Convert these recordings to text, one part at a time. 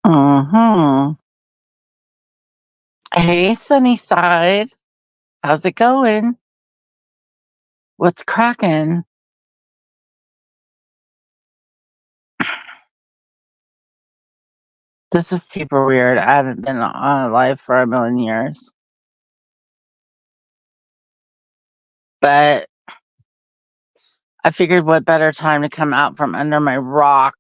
Mhm. Hey, Sunnyside. How's it going? What's cracking? This is super weird. I haven't been on live for a million years. But I figured what better time to come out from under my rock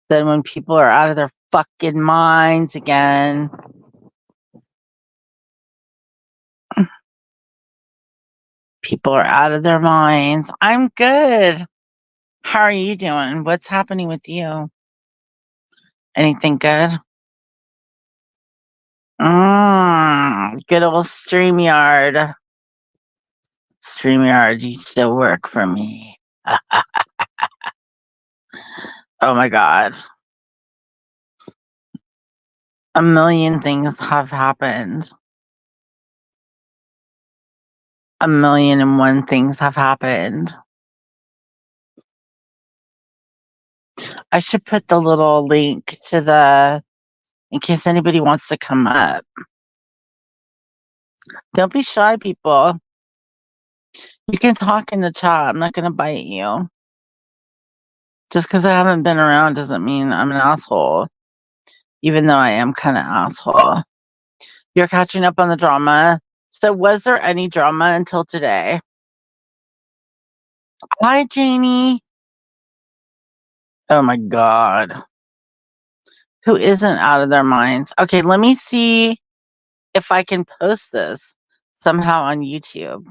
than when people are out of their fucking minds again. People are out of their minds. I'm good. How are you doing? What's happening with you? Anything good? Good old StreamYard. StreamYard used to work for me. Oh my god. A million things have happened. A million and one things have happened. I should put the little link to in case anybody wants to come up. Don't be shy, people. You can talk in the chat. I'm not going to bite you. Just because I haven't been around doesn't mean I'm an asshole, even though I am kind of asshole. You're catching up on the drama. So, was there any drama until today? Hi, Janie. Oh my God. Who isn't out of their minds? Okay, let me see if I can post this somehow on YouTube.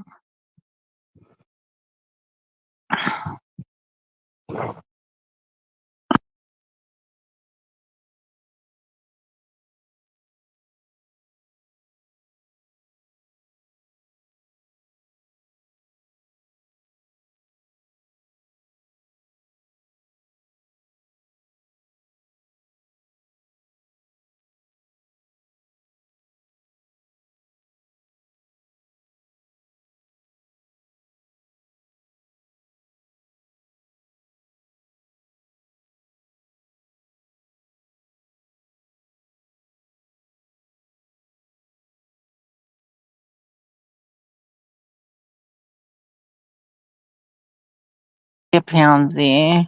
A pansy.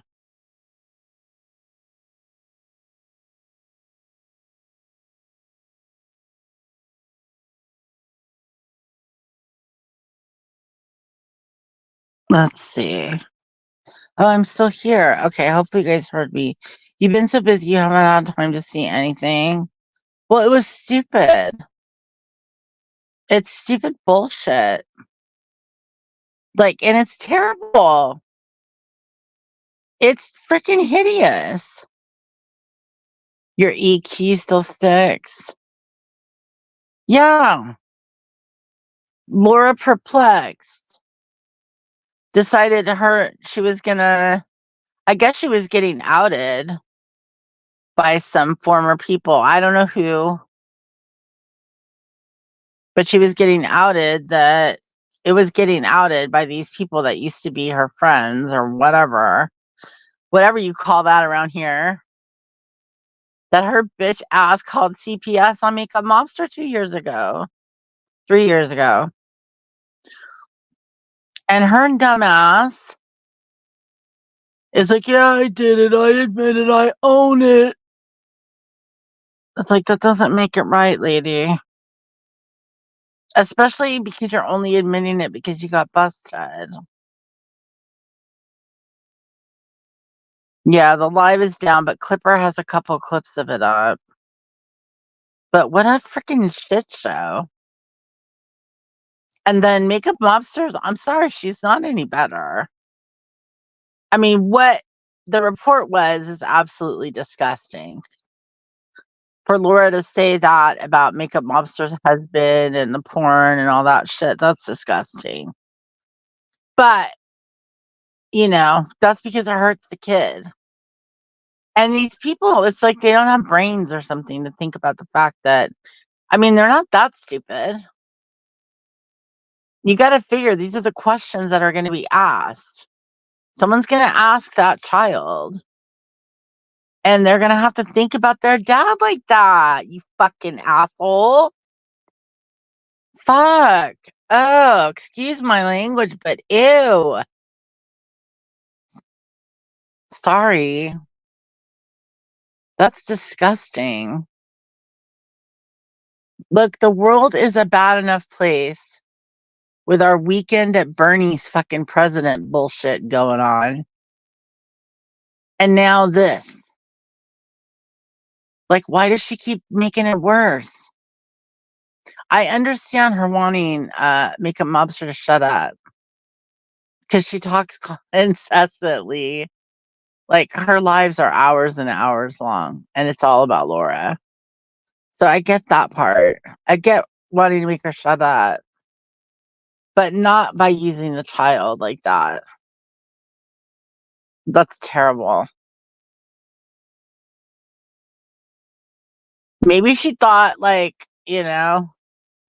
Let's see. Oh, I'm still here. Okay, hopefully you guys heard me. You've been so busy you haven't had time to see anything. Well, it was stupid. It's stupid bullshit. Like, and it's terrible. It's freaking hideous. Your EQ still sticks. Yeah. Laura perplexed. Decided she was gonna, I guess she was getting outed by some former people. I don't know who, but she was getting outed that it was getting outed by these people that used to be her friends or whatever you call that around here. That her bitch ass called CPS on Makeup Monster 2 years ago, 3 years ago. And her dumbass is like, yeah, I did it. I admit it. I own it. It's like, that doesn't make it right, lady. Especially because you're only admitting it because you got busted. Yeah, the live is down, but Clipper has a couple clips of it up. But what a freaking shit show. And then Makeup Mobsters, I'm sorry, she's not any better. I mean, what the report was is absolutely disgusting. For Laura to say that about Makeup Mobster's husband and the porn and all that shit, that's disgusting. But, that's because it hurts the kid. And these people, it's like they don't have brains or something to think about the fact that, I mean, they're not that stupid. You gotta figure these are the questions that are gonna be asked. Someone's gonna ask that child, and they're gonna have to think about their dad like that, you fucking asshole. Fuck. Oh, excuse my language, but ew. Sorry. That's disgusting. Look, the world is a bad enough place with our weekend at Bernie's fucking president bullshit going on. And now this. Like, why does she keep making it worse? I understand her wanting Makeup Mobster to shut up because she talks incessantly. Like, her lives are hours and hours long, and it's all about Laura. So I get that part. I get wanting to make her shut up, but not by using the child like that. That's terrible. Maybe she thought, like,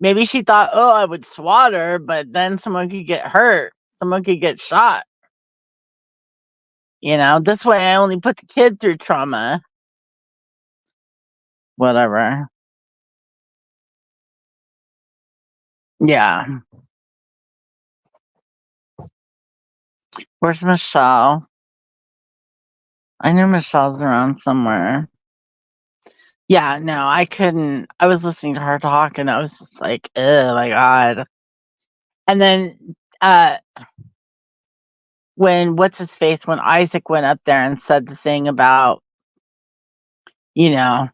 maybe she thought, oh, I would swat her, but then someone could get hurt. Someone could get shot. This way I only put the kid through trauma. Whatever. Yeah. Where's Michelle? I know Michelle's around somewhere. Yeah, no, I couldn't. I was listening to her talk and I was just like, oh my God. And then when when Isaac went up there and said the thing about, you know,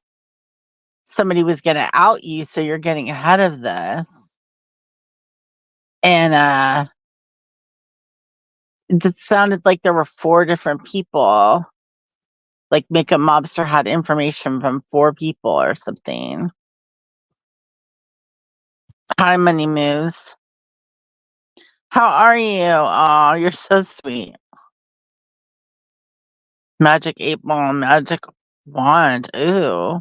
somebody was gonna out you, so you're getting ahead of this. And it sounded like there were 4 different people. Like Makeup Mobster had information from 4 people or something. Hi, Money Moves. How are you? Oh, you're so sweet. Magic 8 ball, magic wand. Ooh.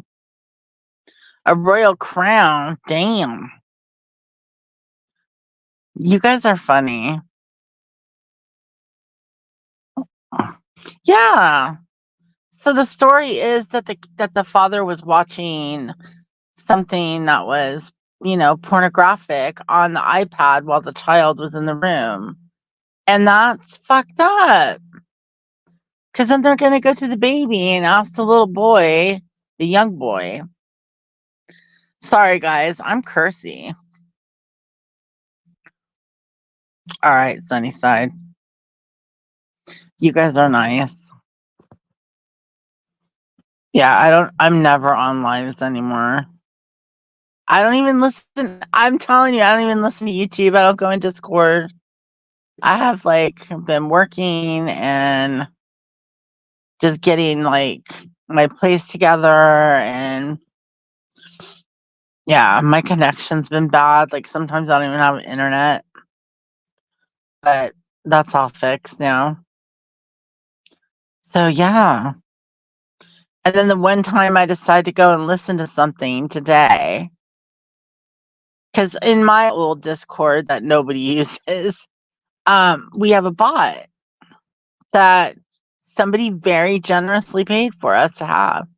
A royal crown. Damn. You guys are funny. Yeah. So the story is that the father was watching something that was, pornographic on the iPad while the child was in the room. And that's fucked up. Because then they're going to go to the baby and ask the little boy, the young boy. Sorry, guys, I'm cursy. All right, Sunnyside. You guys are nice. Yeah, I'm never on lives anymore. I don't even listen. I'm telling you, I don't even listen to YouTube. I don't go in Discord. I have been working and just getting my place together, and yeah, my connection's been bad. Like sometimes I don't even have internet, but that's all fixed now. So yeah. And then the one time I decided to go and listen to something today, because in my old Discord that nobody uses, we have a bot that somebody very generously paid for us to have.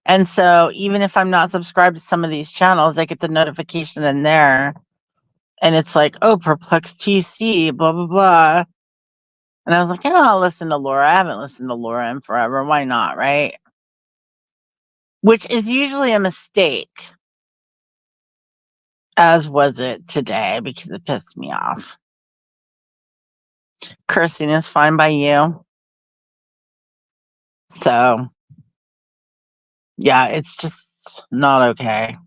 And so even if I'm not subscribed to some of these channels, I get the notification in there and it's like, oh, Perplex TC, blah, blah, blah. And I was like, I'll listen to Laura. I haven't listened to Laura in forever. Why not? Right. Which is usually a mistake, as was it today, because it pissed me off. Cursing is fine by you. So, yeah, it's just not okay.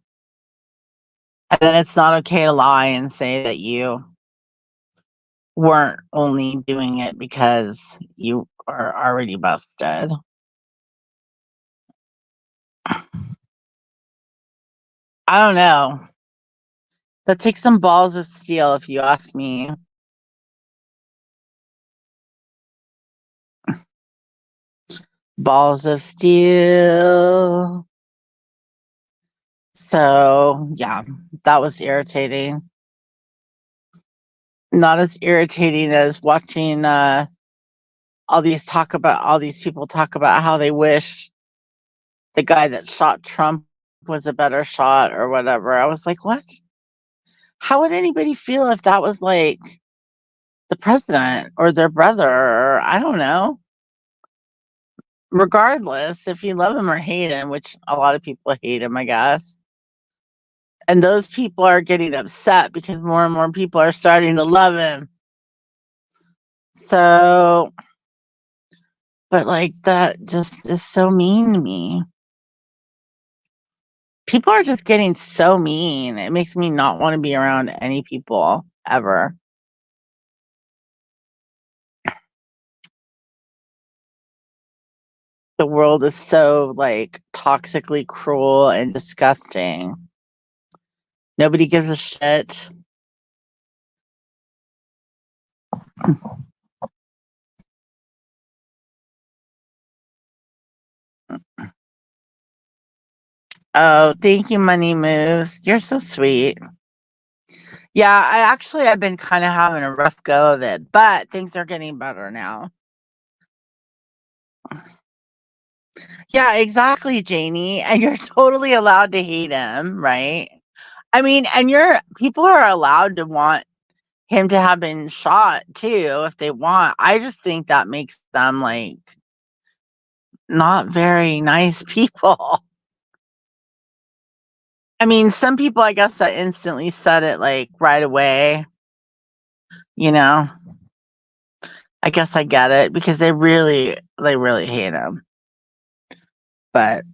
And then it's not okay to lie and say that you weren't only doing it because you are already busted. I don't know. That takes some balls of steel, if you ask me. Balls of steel. So, yeah, that was irritating. Not as irritating as watching all these people talk about how they wish the guy that shot Trump was a better shot or whatever. I was like, what? How would anybody feel if that was like the president or their brother or I don't know. Regardless, if you love him or hate him, which a lot of people hate him, I guess. And those people are getting upset because more and more people are starting to love him. So, but like that just is so mean to me. People are just getting so mean. It makes me not want to be around any people ever. The world is so like toxically cruel and disgusting. Nobody gives a shit. Oh, thank you, Money Moves. You're so sweet. Yeah, I've been kind of having a rough go of it, but things are getting better now. Yeah, exactly, Janie. And you're totally allowed to hate him, right? I mean, and people are allowed to want him to have been shot too if they want. I just think that makes them like not very nice people. I mean, some people I guess that instantly said it like right away, you know. I guess I get it because they really hate him. But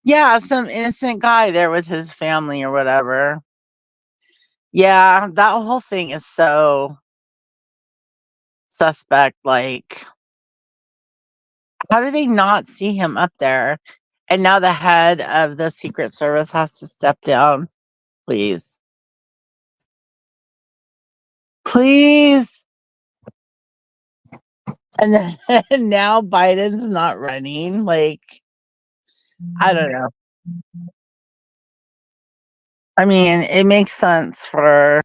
yeah, some innocent guy there with his family or whatever. Yeah, that whole thing is so suspect. Like, how do they not see him up there? And now the head of the Secret Service has to step down. Please. Please. And then now Biden's not running. Like, I don't know. I mean, it makes sense for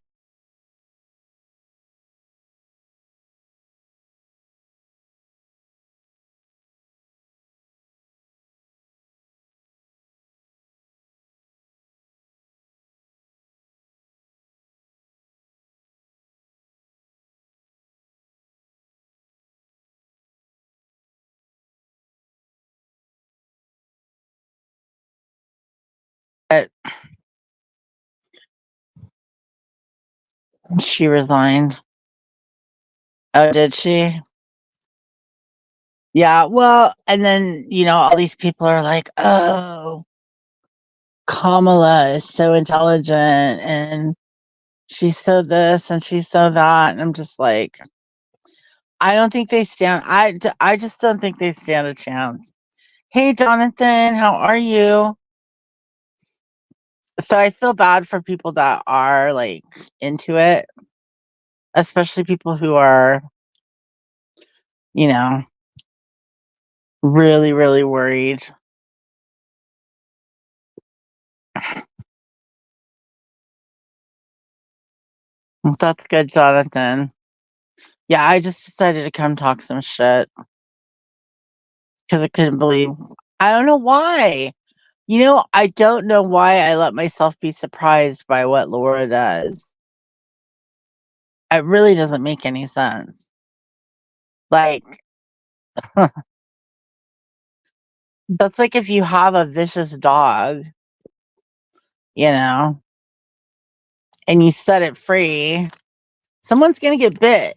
it. She resigned. Oh, did she? Yeah, well, and then, all these people are like, "Oh, Kamala is so intelligent and she's so this and she's so that." And I'm just like, I don't think they stand I just don't think they stand a chance. Hey, Jonathan, how are you? So I feel bad for people that are like into it, especially people who are, you know, really, really worried. That's good, Jonathan. Yeah, I just decided to come talk some shit because I couldn't believe. I don't know why. I don't know why I let myself be surprised by what Laura does. It really doesn't make any sense. Like, that's like if you have a vicious dog, you know, and you set it free, someone's going to get bit.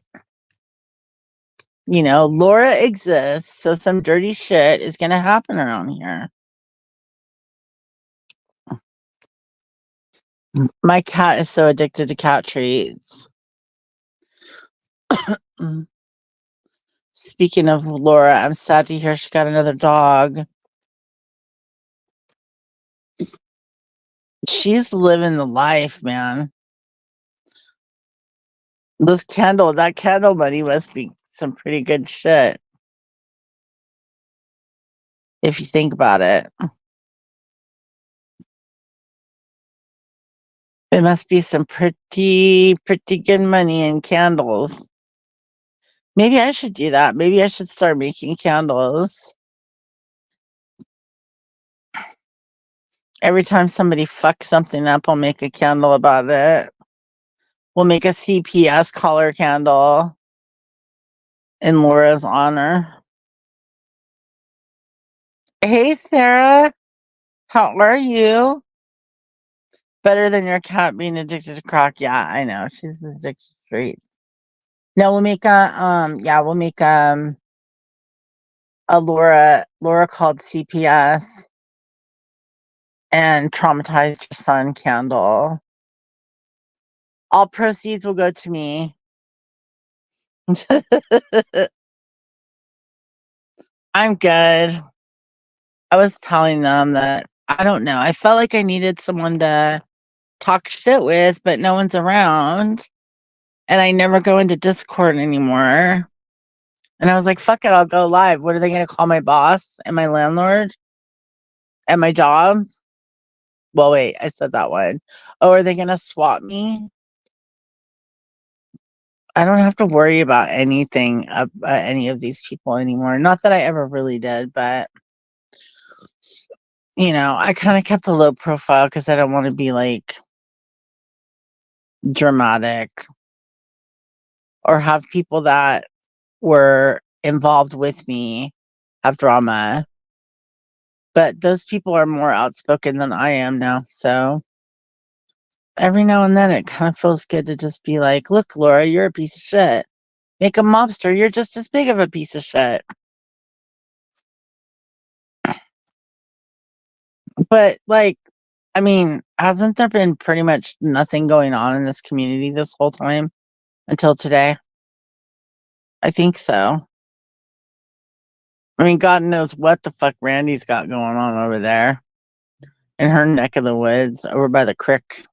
Laura exists, so some dirty shit is going to happen around here. My cat is so addicted to cat treats. Mm. Speaking of Laura, I'm sad to hear she got another dog. She's living the life, man. That candle money must be some pretty good shit if you think about it. It must be some pretty good money in candles. Maybe I should do that. Maybe I should start making candles. Every time somebody fucks something up, I'll make a candle about it. We'll make a CPS collar candle in Laura's honor. Hey, Sarah. How are you? Better than your cat being addicted to crack. Yeah, I know. She's addicted to straight. No, we'll make we'll make a Laura called CPS and traumatized your son candle. All proceeds will go to me. I'm good. I was telling them that I don't know. I felt like I needed someone to talk shit with, but no one's around. And I never go into Discord anymore. And I was like, fuck it, I'll go live. What are they going to call my boss and my landlord at my job? Well, wait, I said that one. Oh, are they going to swap me? I don't have to worry about anything about any of these people anymore. Not that I ever really did, but I kind of kept a low profile because I don't want to be like dramatic or have people that were involved with me have drama. But those people are more outspoken than I am now. So every now and then it kind of feels good to just be like, look, Laura, you're a piece of shit. Make a mobster, you're just as big of a piece of shit. But hasn't there been pretty much nothing going on in this community this whole time until today? I think so. I mean, God knows what the fuck Randy's got going on over there in her neck of the woods over by the creek.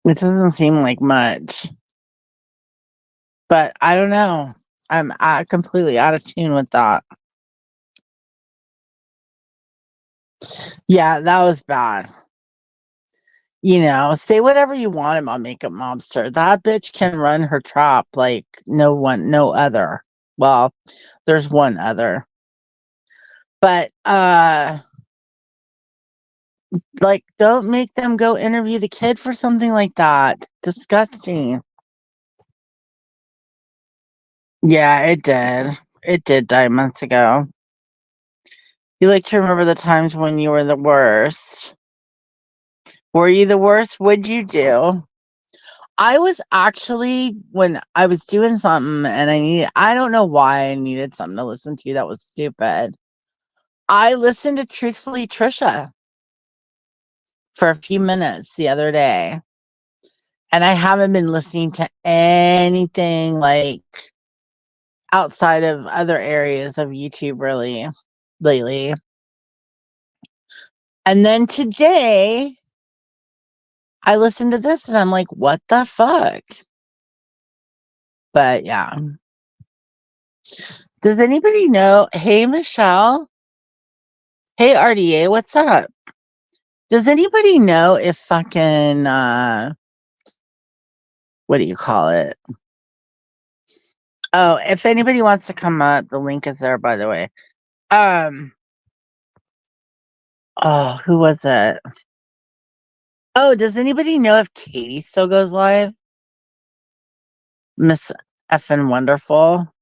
It doesn't seem like much. But I don't know. I'm completely out of tune with that. Yeah, that was bad. Say whatever you want about Makeup Mobster. That bitch can run her trap like no other. Well, there's one other. But don't make them go interview the kid for something like that. Disgusting. Yeah, it did. It did die months ago. You like to remember the times when you were the worst. Were you the worst? What'd you do? I was actually when I was doing something and I don't know why I needed something to listen to that was stupid. I listened to Truthfully Trisha for a few minutes the other day. And I haven't been listening to anything like outside of other areas of YouTube really lately. And then today I listened to this and I'm like, what the fuck? But yeah. Does anybody know? Hey, Michelle. Hey, RDA, what's up? Does anybody know if fucking, what do you call it? Oh, if anybody wants to come up, the link is there, by the way. Oh, who was it? Oh, does anybody know if Katie still goes live? Miss effing wonderful.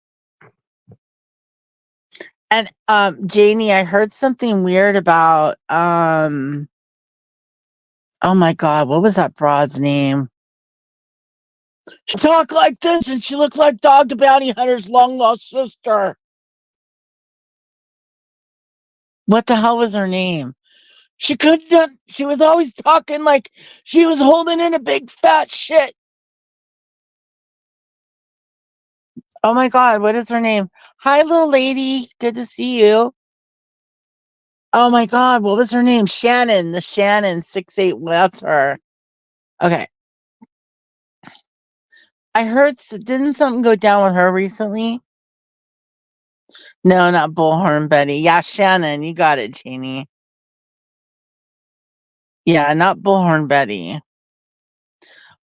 And Janie, I heard something weird about oh my god, what was that broad's name? She talked like this and she looked like Dog the Bounty Hunter's long lost sister. What the hell was her name? She was always talking like she was holding in a big fat shit. Oh my god, what is her name? Hi, little lady. Good to see you. Oh my god, what was her name? Shannon, the Shannon 68. That's her. Okay. I heard, didn't something go down with her recently? No, not Bullhorn Betty. Yeah, Shannon, you got it, Jeannie. Yeah, not Bullhorn Betty.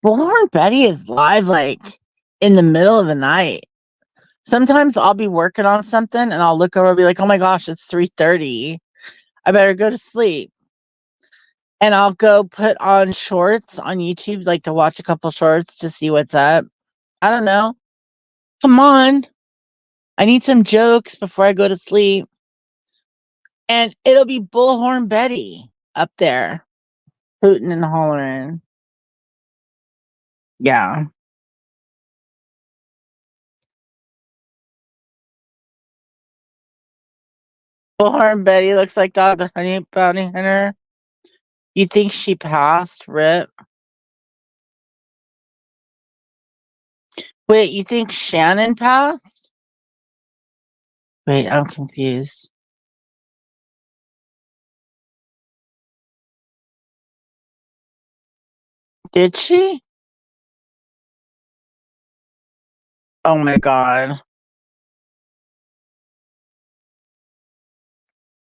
Bullhorn Betty is live like in the middle of the night. Sometimes I'll be working on something and I'll look over and be like, "Oh my gosh, it's 3:30. I better go to sleep." And I'll go put on shorts on YouTube, like to watch a couple shorts to see what's up. I don't know. Come on. I need some jokes before I go to sleep. And it'll be Bullhorn Betty up there, hooting and hollering. Yeah. Bullhorn Betty looks like Dog the Honey Bounty Hunter. You think she passed? Rip. Wait, you think Shannon passed? Wait, I'm confused. Did she? Oh my god.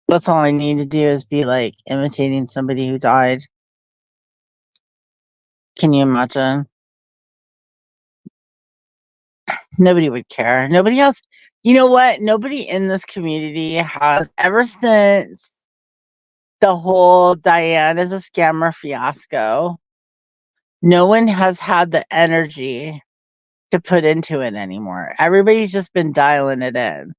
That's all I need to do is be like imitating somebody who died. Can you imagine? Nobody would care. Nobody else. You know what? Nobody in this community has, ever since the whole Diane is a scammer fiasco, no one has had the energy to put into it anymore. Everybody's just been dialing it in.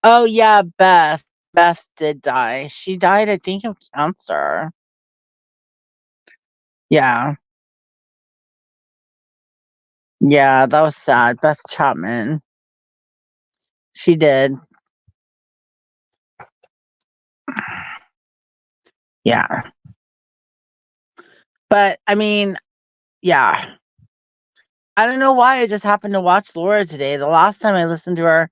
Oh yeah, Beth. Beth did die. She died, I think, of cancer. Yeah. Yeah, that was sad. Beth Chapman. She did. Yeah. But I mean, yeah. I don't know why I just happened to watch Laura today. The last time I listened to her,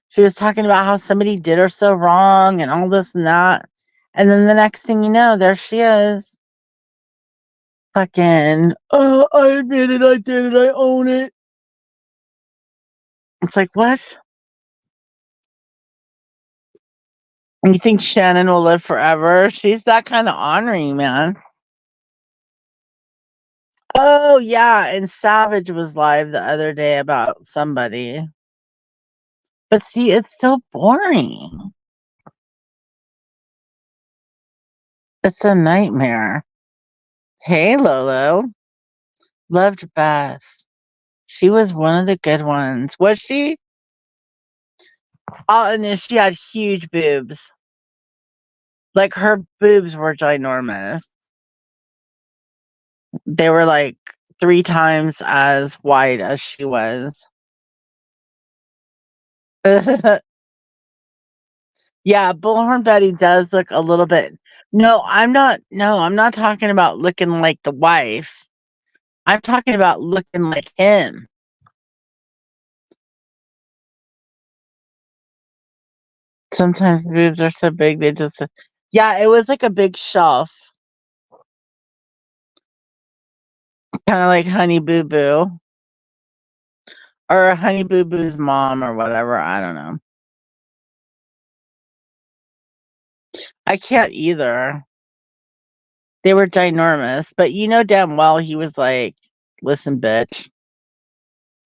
she was talking about how somebody did her so wrong and all this and that. And then the next thing you know, there she is. Fucking, oh, I admit it, I did it, I own it. It's like, what? You think Shannon will live forever? She's that kind of honoring, man. Oh, yeah. And Savage was live the other day about somebody. But see, it's so boring. It's a nightmare. Hey, Lolo. Loved Beth. She was one of the good ones. Was she? Oh, and then she had huge boobs. Like her boobs were ginormous. They were like 3 times as wide as she was. Yeah, Bullhorn Betty does look a little bit. No, I'm not. No, I'm not talking about looking like the wife. I'm talking about looking like him. Sometimes boobs are so big they just. Yeah, it was like a big shelf, kind of like Honey Boo Boo or Honey Boo Boo's mom or whatever. I don't know. I can't either. They were ginormous, but you know damn well he was like, "Listen, bitch,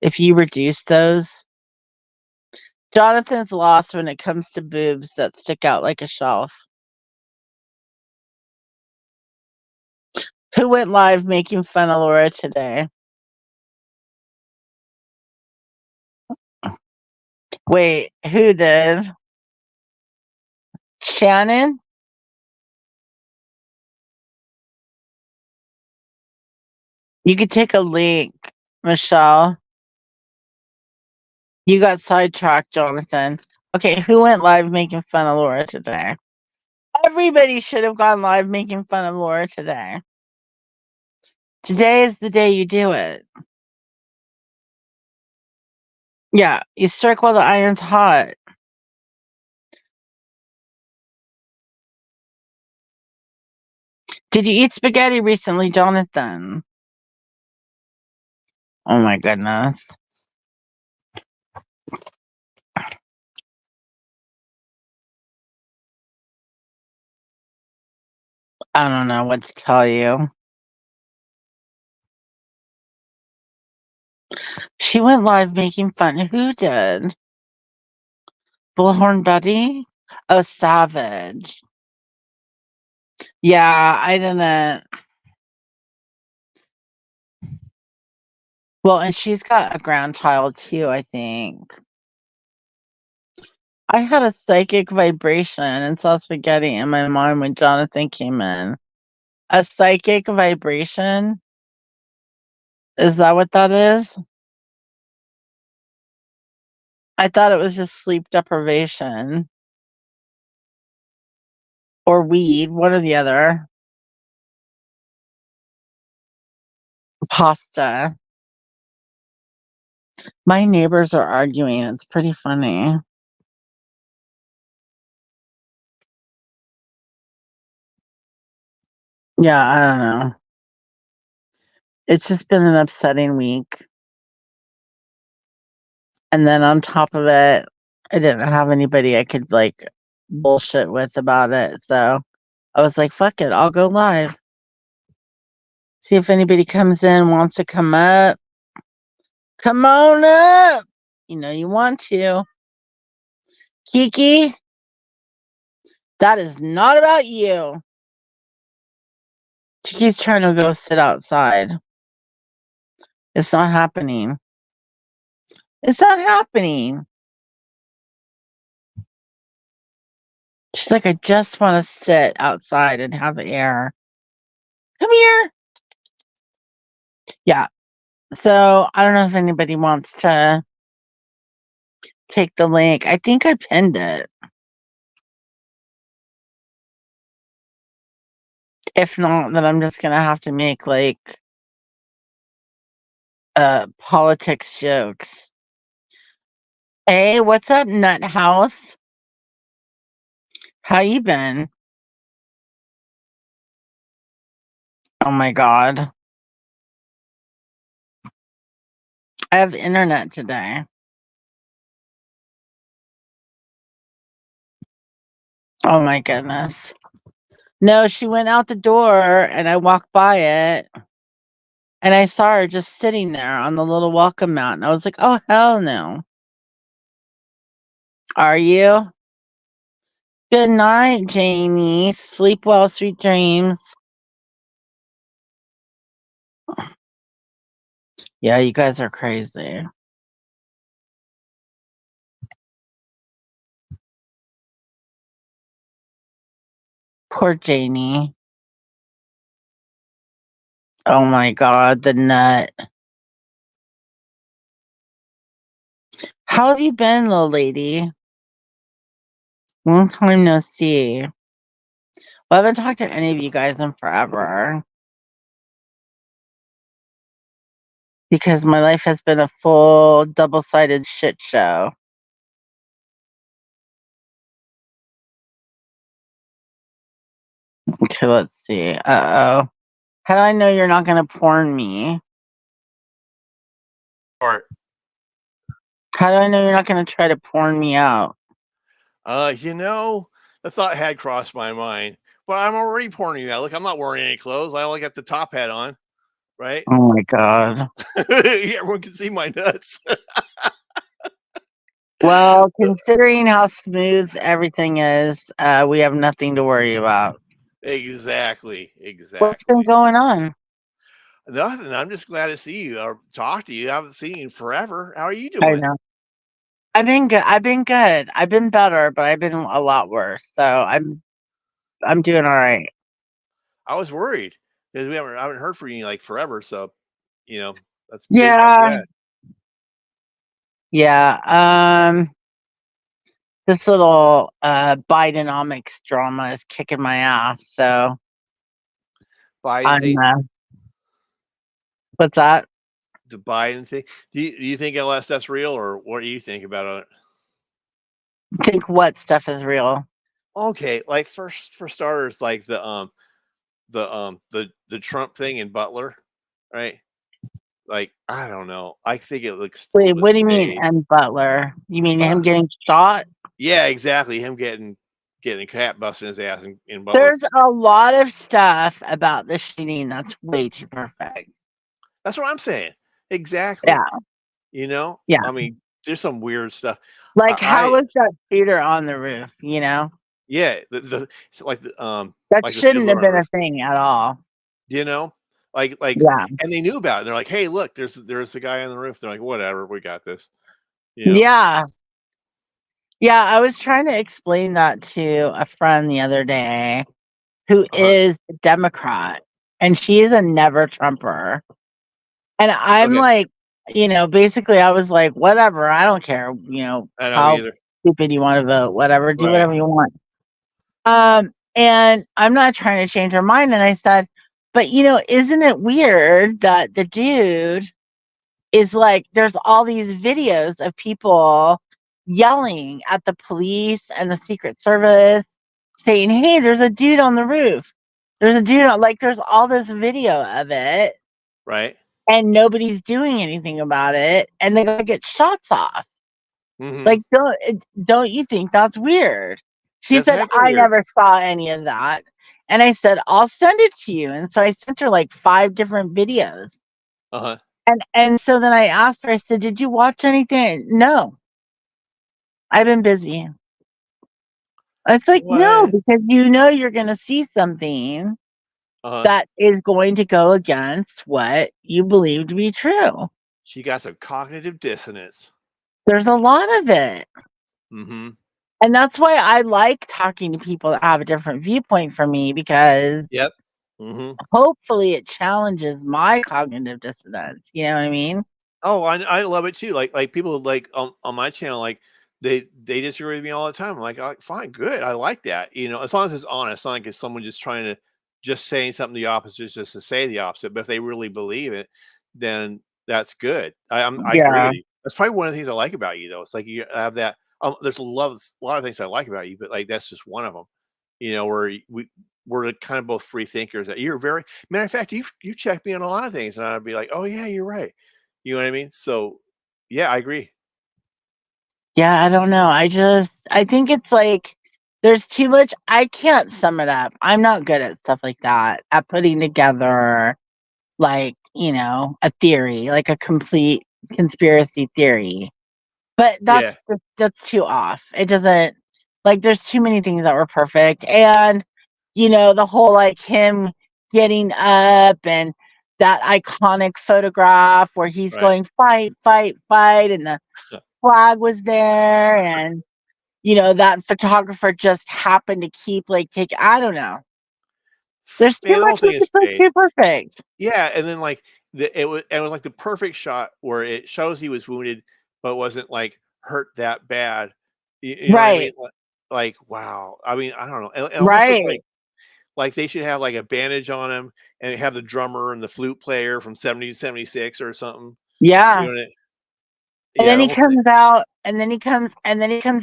if you reduce those, Jonathan's lost when it comes to boobs that stick out like a shelf." Who went live making fun of Laura today? Wait, who did? Shannon? You could take a link, Michelle. You got sidetracked, Jonathan. Okay, who went live making fun of Laura today? Everybody should have gone live making fun of Laura today. Today is the day you do it. Yeah, you strike while the iron's hot. Did you eat spaghetti recently, Jonathan? Oh my goodness. I don't know what to tell you. She went live making fun. Who did? Bullhorn Betty? Oh, Savage. Yeah, I didn't. Well, and she's got a grandchild too, I think. I had a psychic vibration and saw spaghetti in my mind when Jonathan came in. A psychic vibration? Is that what that is? I thought it was just sleep deprivation or weed, one or the other. Pasta. My neighbors are arguing. It's pretty funny. Yeah, I don't know. It's just been an upsetting week. And then on top of it, I didn't have anybody I could like bullshit with about it. So I was like, fuck it, I'll go live. See if anybody comes in, wants to come up. Come on up. You know you want to. Kiki, that is not about you. She keeps trying to go sit outside. It's not happening. It's not happening. She's like, I just want to sit outside and have air. Come here. Yeah. So I don't know if anybody wants to take the link. I think I pinned it. If not, then I'm just gonna have to make like politics jokes. Hey, what's up, Nut House? How you been? Oh my god. I have internet today. Oh my goodness. No, she went out the door and I walked by it and I saw her just sitting there on the little welcome mat. And I was like, oh, hell no. Are you? Good night, Jamie. Sleep well, sweet dreams. Yeah, you guys are crazy. Poor Janie. Oh my god, the nut. How have you been, little lady? Long time no see. Well, I haven't talked to any of you guys in forever. Because my life has been a full double-sided shit show. Okay, let's see. Uh-oh. How do I know you're not gonna porn me? Or, How do I know you're not gonna try to porn me out? the thought had crossed my mind, but I'm already porning you out. Look, I'm not wearing any clothes. I only got the top hat on, right? Oh my god. Everyone can see my nuts. Well, considering how smooth everything is, we have nothing to worry about. Exactly. What's been going on? Nothing. I'm just glad to see you or talk to you. I haven't seen you in forever. How are you I doing? know. I've been good. I've been good. I've been better, but I've been a lot worse. So I'm doing all right. I was worried because I haven't heard from you like forever. So, that's good. I'm Yeah, glad. yeah. This little Bidenomics drama is kicking my ass. So Biden I'm thing, what's that? the Biden thing. Do you think all that stuff's real, or what do you think about it? Think what stuff is real? Okay, like first for starters, like the Trump thing in Butler, right? Like, I don't know. I think it looks a Wait, little bit what do you mean, staged. M. Butler? You mean Uh, him getting shot? yeah, exactly. Him getting getting a cat busting his ass in Butler. There's a lot of stuff about the shooting that's way too perfect. That's what I'm saying. Exactly. Yeah. You know? Yeah. I mean, there's some weird stuff. Like, how I was that shooter on the roof, you know? yeah, it's like the That like the shouldn't Fiddler have on the been a Roof, thing at all. you know? Yeah. And they knew about it. They're like, "Hey, look, there's a guy on the roof." They're like, "Whatever, we got this." You know? Yeah. Yeah, I was trying to explain that to a friend the other day who Uh-huh. is a Democrat, and she is a never Trumper. And I'm Okay. like, basically I was like, whatever, I don't care, I know, me how either. stupid you want to vote, whatever, do Right. whatever you want. And I'm not trying to change her mind. And I said, but isn't it weird that the dude is like, there's all these videos of people yelling at the police and the Secret Service saying, hey, there's a dude on the roof. There's a dude on, like, there's all this video of it Right. and nobody's doing anything about it. And the guy gets shots off. Mhm. Like, don't you think that's weird? She That's said, hecka I weird. never saw any of that. And I said, I'll send it to you. And so I sent her like 5 different videos. Uh-huh. And so then I asked her, I said, did you watch anything? No, I've been busy. It's like, no, What? because you're gonna see something Uh-huh. that is going to go against what you believe to be true. She got some cognitive dissonance. There's a lot of it. Mhm. And that's why I like talking to people that have a different viewpoint from me, because Yep. Mhm. hopefully it challenges my cognitive dissonance. You know what I mean? Oh, I love it too. Like people like on my channel, like they disagree with me all the time. I'm like, "Oh, fine, good. I like that. You know, as long as it's honest, not like it's someone just trying to just saying something the opposite just to say the opposite. But if they really believe it, then that's good. I agree Yeah. with you. That's probably one of the things I like about you, though. It's like you have that. There's a lot of things I like about you, but like that's just one of them. You know, where we're kind of both free thinkers. That you're very matter of fact, you checked me on a lot of things, and I'd be like, oh yeah, you're right. You know what I mean? So, yeah, I agree. Yeah, I don't know. I think it's like there's too much. I can't sum it up. I'm not good at stuff like that, at putting together like, a theory, like a complete conspiracy theory. But Yeah, that's too off. It doesn't, like, there's too many things that were perfect. And, the whole like him getting up and that iconic photograph where he's right. going fight, fight, fight, and the flag was there, and that photographer just happened to keep like take I don't know. There's too Man, the whole much thing that's is supposed to staged. be perfect. Yeah, and then, like, it was like the perfect shot where it shows he was wounded, but wasn't, like, hurt that bad. You know what I mean? Right. Wow. I mean, I don't know. It almost looks Right. like they should have, like, a bandage on him and have the drummer and the flute player from 70 76 or something. You Yeah. know what I And Yeah, then it he almost comes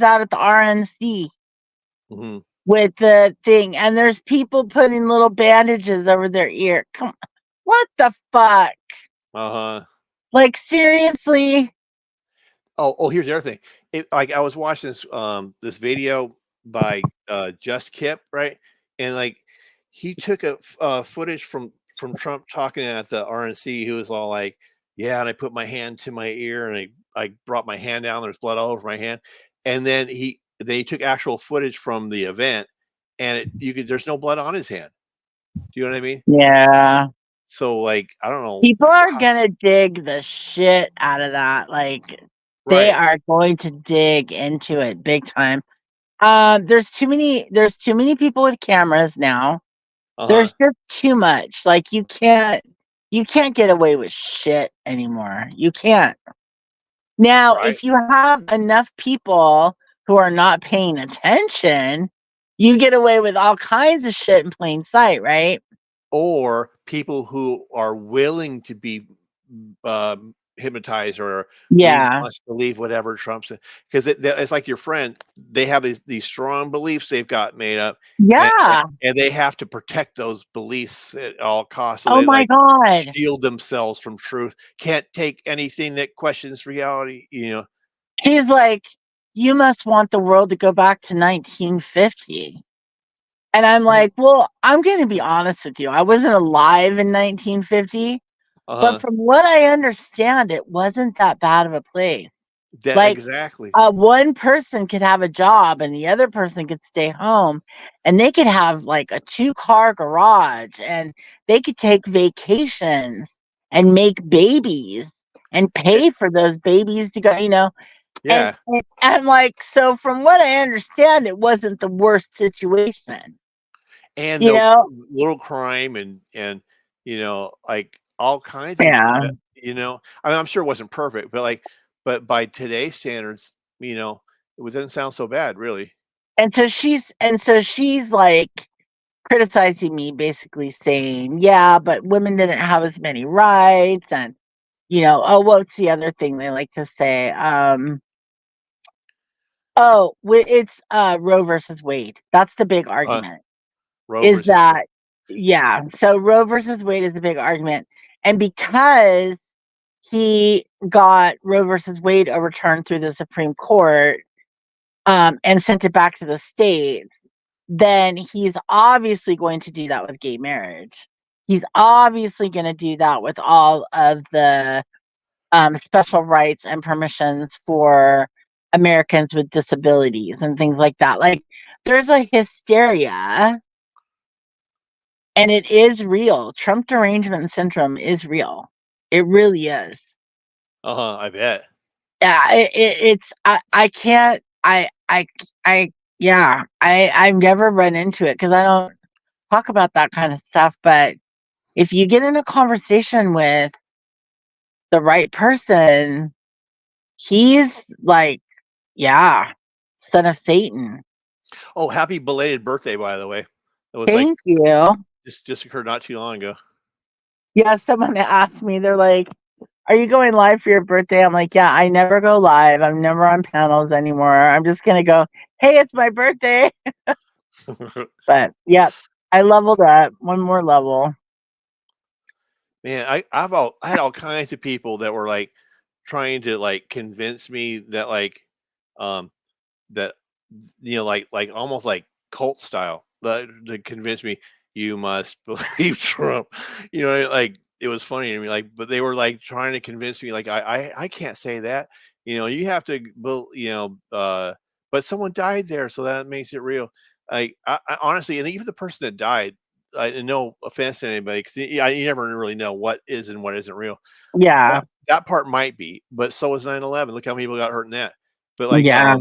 out at the RNC mhm. with the thing, and there's people putting little bandages over their ear. Come What the fuck? Uh-huh. Like, seriously? Oh, here's the other thing. Like I was watching this video by Just Kip, right? And like he took footage from Trump talking at the RNC. He was all like, "Yeah," and I put my hand to my ear and I brought my hand down. There's blood all over my hand. And then he took actual footage from the event, and there's no blood on his hand. Do you know what I mean? Yeah. So like I don't know. People are gonna dig the shit out of that, like, they Right. are going to dig into it big time. There's too many people with cameras now. Uh huh. There's just too much. Like, you can't get away with shit anymore. You can't. Now, Right. if you have enough people who are not paying attention, you get away with all kinds of shit in plain sight, right? Or people who are willing to be hypnotized or being Yeah. caused to believe whatever Trump said, because it's like your friend. They have these strong beliefs they've got made up, Yeah. and they have to protect those beliefs at all costs. So Oh they my like god. shield themselves from truth. Can't take anything that questions reality. She's like, you must want the world to go back to 1950. And I'm like, well, I'm going to be honest with you. I wasn't alive in 1950, but from what I understand, it wasn't that bad of a place. That Like, exactly. one person could have a job and the other person could stay home, and they could have like a 2-car garage, and they could take vacations and make babies and pay for those babies to go, and Yeah. I'm like, so from what I understand, it wasn't the worst situation. And You no know? little crime and like all kinds of Yeah. I mean, I'm sure it wasn't perfect, but by today's standards, it doesn't sound so bad, really. And so she's like criticizing me, basically saying, yeah, but women didn't have as many rights. And, oh, what's the other thing they like to say? It's Roe versus Wade. That's the big Uh, argument. Roe Is versus that, yeah. So Roe versus Wade is the big argument. And because he got Roe versus Wade overturned through the Supreme Court, and sent it back to the states, then he's obviously going to do that with gay marriage. He's obviously going to do that with all of the special rights and permissions for Americans with disabilities and things like that. Like, there's a hysteria, and it is real. Trump derangement syndrome is real. It really is. I bet. Yeah, it's I can't I yeah, I've never run into it because I don't talk about that kind of stuff, but if you get in a conversation with the right person, he's like, yeah, son of Satan. Oh, happy belated birthday, by the way. It was like Thank you. just occurred not too long ago. Yeah, someone asked me, they're like, "Are you going live for your birthday?" I'm like, "Yeah, I never go live. I'm never on panels anymore. I'm just gonna go, hey, it's my birthday." But yeah, I leveled up one more level. Man, I had all kinds of people that were like trying to like convince me that um that like almost like cult style that to convince me you must believe Trump. Like it was funny to me, like, but they were like trying to convince me like I can't say that. You have to but someone died there, so that makes it real. Like I honestly, and even the person that died, and no offense to anybody, because you never really know what is and what isn't real. Yeah, That part might be, but so was 9/11. Look how many people got hurt in that. But yeah,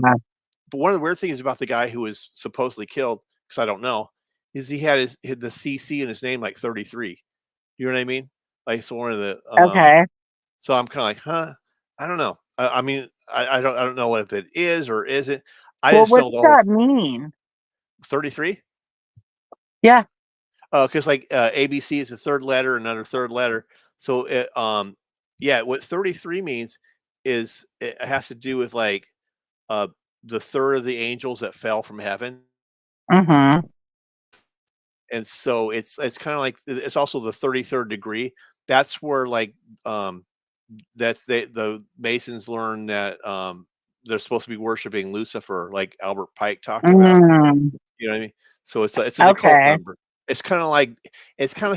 but one of the weird things about the guy who was supposedly killed, because I don't know, is he had the CC in his name like 33. You know what I mean? Like so one of the okay. so I'm kind of like, huh? I don't know. I mean, I don't know if it is or isn't. I Well, just what know does the whole that mean? 33. Yeah, Because like ABC is a third letter, another third letter. So yeah, what 33 means is it has to do with like uh the third of the angels that fell from heaven. mhm, And so it's kind of like it's also the 33rd degree. That's where like that's the Masons learn that they're supposed to be worshiping Lucifer, like Albert Pike talked about. mm, You know what I mean? So it's an occult okay, number. It's kind of like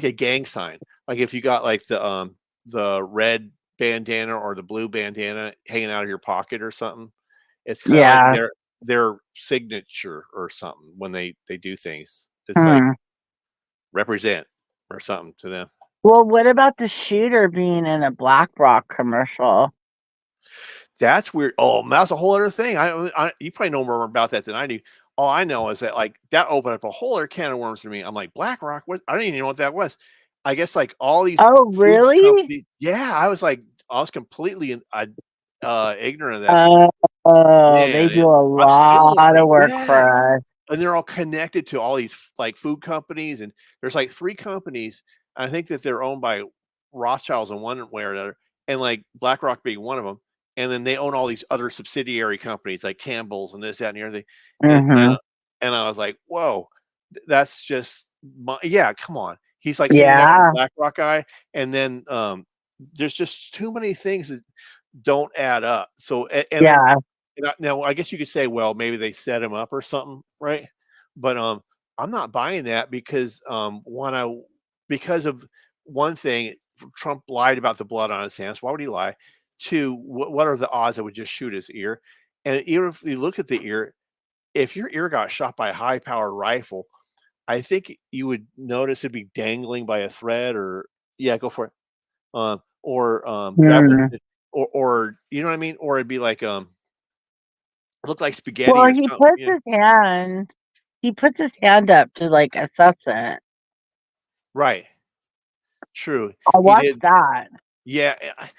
a gang sign. Like if you got like the red bandana or the blue bandana hanging out of your pocket or something, it's kind of like yeah, their signature or something when they do things. It's like hmm. represent or something to them. Well, what about the shooter being in a BlackRock commercial? That's weird. Oh, that's a whole other thing. You probably know more about that than I do. All I know is that like that opened up a whole other can of worms for me. I'm like, BlackRock, what? I didn't even know what that was. I guess like all these Oh, food really? companies. Yeah, I was completely ignorant of that. Oh, they Man, do a I'm still lot learning. of work Yeah, for us. and they're all connected to all these like food companies, and there's like three companies. I think that they're owned by Rothschilds in one way or another, and like BlackRock being one of them. And then they own all these other subsidiary companies like Campbell's and this, that, and the other thing. And Mhm. and I was like, whoa, that's just yeah, come on. He's like hanging out with the Yeah, BlackRock guy, and then there's just too many things that don't add up. So and then yeah. Now I guess you could say, well, maybe they set him up or something, right? But I'm not buying that because because of one thing, Trump lied about the blood on his hands. Why would he lie? Two, what are the odds that would just shoot his ear? And even if you look at the ear, if your ear got shot by a high powered rifle, I think you would notice it'd be dangling by a thread, or yeah, go for it. Or grab Hmm. or you know what I mean? Or it'd be like look like spaghetti Well, or something. Yeah. he puts his hand up to, like, assess it. Right. True. I He watched did. that. Yeah. I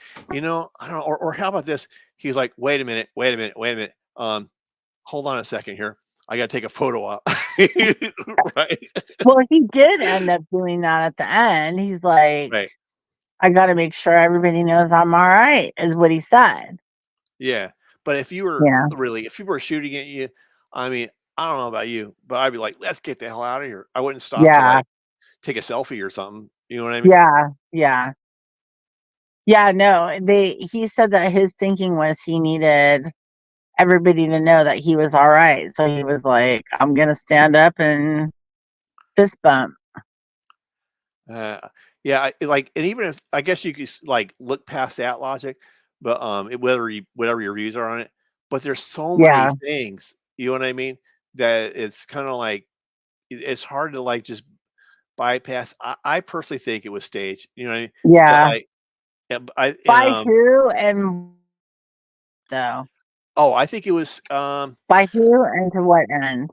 don't know. Or how about this? He's like, wait a minute, wait a minute, wait a minute. Hold on a second here. I gotta take a photo op. Right. Well, he did end up doing that at the end. He's like, Right. "I gotta make sure everybody knows I'm alright," is what he said. Yeah. But Yeah. if you were shooting at you, I mean, I don't know about you, but I'd be like, let's get the hell out of here. I wouldn't stop to Yeah. like take a selfie or something. You know what I mean? Yeah. Yeah. Yeah, no, he said that his thinking was he needed everybody to know that he was alright, so he was like, "I'm gonna stand up and fist bump." Uh, yeah, like, and even if I guess you could like look past that logic, but whatever your views are on it, but there's so many Yeah. things, you know what I mean? That it's kind of like it's hard to like just bypass. I personally think it was staged, you know what I mean? But Yeah. like, I and By who and though? I think it was By who and to what end?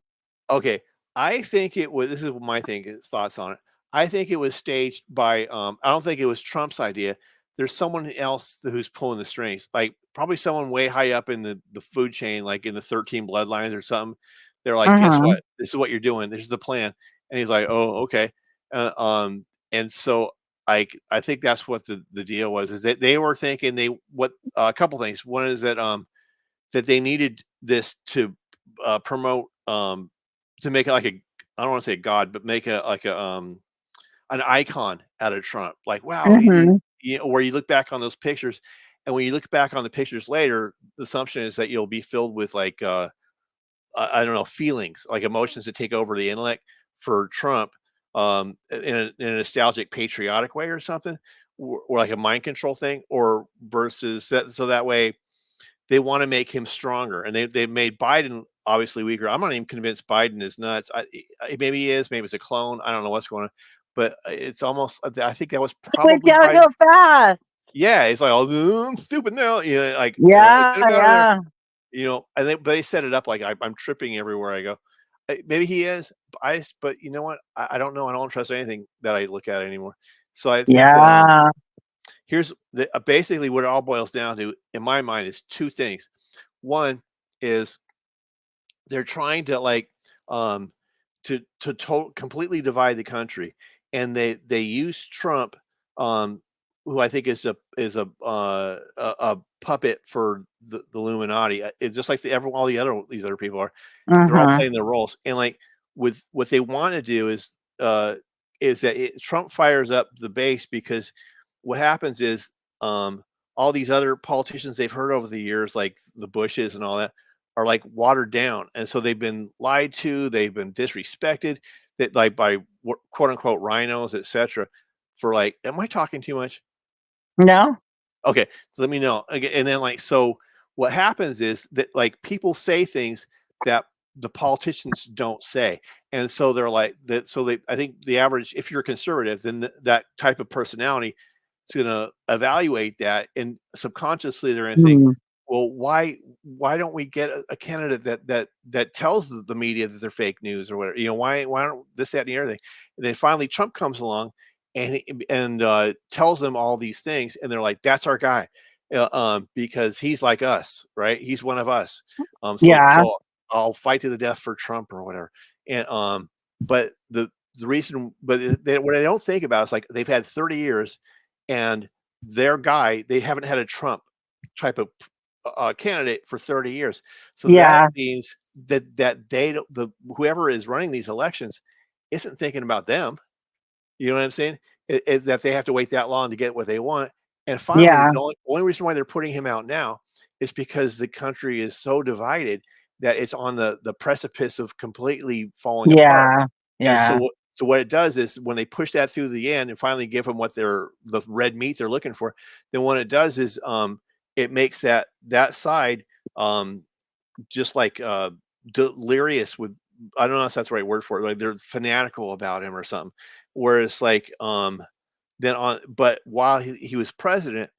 okay. I think it was. This is my thoughts on it. I think it was staged by. I don't think it was Trump's idea. There's someone else who's pulling the strings, like probably someone way high up in the food chain, like in the 13 bloodlines or something. They're like, guess Mhm. what? This is what you're doing. This is the plan. And he's like, oh, okay. And so I think that's what the deal was. Is that they were thinking a couple things. One is that they needed this to promote to make it like a I don't want to say god, but make a like a an icon out of Trump. Like, wow, Mhm. where you look back on those pictures, and when you look back on the pictures later, the assumption is that you'll be filled with like I don't know, feelings, like emotions that take over the intellect for Trump, in a nostalgic, patriotic way or something, or like a mind control thing, or versus that, so that way they want to make him stronger, and they made Biden obviously weaker. I'm not even convinced Biden is nuts. Maybe he is. Maybe it's a clone. I don't know what's going on, but it's almost. I think that was We probably gotta Biden. go fast. Yeah, it's like, oh, I'm stupid now. Like Yeah, get him out of there. yeah. And but they set it up like I'm tripping everywhere I go. Maybe he is biased, but you know what? I don't know. I don't trust anything that I look at anymore. So I think that Yeah. here's basically what it all boils down to in my mind is two things. One is they're trying to like um completely divide the country, and they use Trump, um who I think is a puppet for the Illuminati. It's just like all these other people are. They're all Mhm. playing their roles, and like with what they want to do uh is that Trump fires up the base, because what happens is all these other politicians they've heard over the years, like the Bushes and all that, are like watered down, and so they've been lied to, they've been disrespected, that like by quote unquote rhinos, etc. For like, am I talking too much? No? Okay, so let me know. And then like, so what happens is that like people say things that the politicians don't say, and so they're like that. So they, I think the average, if you're conservative, then that type of personality is going to evaluate that, and subconsciously they're going to think, Mhm. well, why don't we get a candidate that tells the media that they're fake news or whatever? Why don't this, that, and the other thing? And then finally Trump comes along and tells them all these things, and they're like, "That's our guy," because he's like us, right? He's one of us. So Yeah. so I'll fight to the death for Trump or whatever. And but the reason, but what I don't think about is like they've had 30 years, and their guy, they haven't had a Trump type of candidate for 30 years. So that Yeah. means that they don't, the whoever is running these elections isn't thinking about them. You know what I'm saying? Is that they have to wait that long to get what they want. And finally, Yeah. the only reason why they're putting him out now It's because the country is so divided that it's on the precipice of completely falling apart. Yeah. And Yeah. so what it does is when they push that through the end and finally give them what the red meat they're looking for, then what it does is it makes that side just like delirious with, I don't know if that's the right word for it, like they're fanatical about him or something. Whereas like then on but while he was president,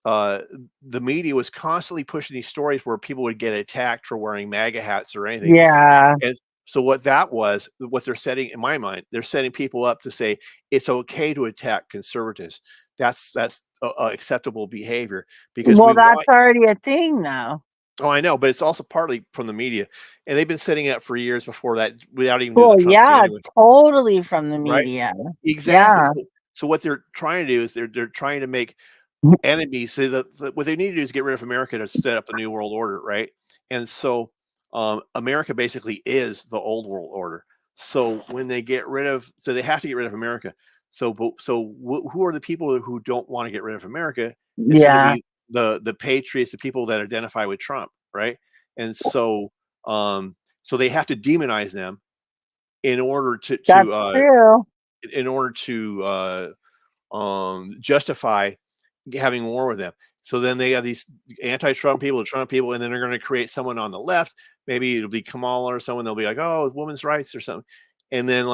uh, the media was constantly pushing these stories where people would get attacked for wearing MAGA hats or anything. Yeah. And so what they're setting in my mind, they're setting people up to say it's okay to attack conservatives. That's acceptable behavior because we Well, want. that's already a thing now. Oh, I know, but it's also partly from the media, and they've been setting it up for years before that without even doing the Well, Trump thing yeah, anyway, it's totally from the right? media. Exactly. Yeah. So what they're trying to do is they're trying to make enemies. So what they need to do is get rid of America to set up a new world order, right? And so America basically is the old world order. So when they get rid of, so they have to get rid of America. Who are the people who don't want to get rid of America? It's going to Yeah. be the patriots, the people that identify with Trump, right? And so they have to demonize them in order That's true. in order to justify having war with them. So then they have these anti-Trump people, the Trump people, and then they're going to create someone on the left. Maybe it'll be Kamala or someone. They'll be like, "Oh, women's rights" or something. And then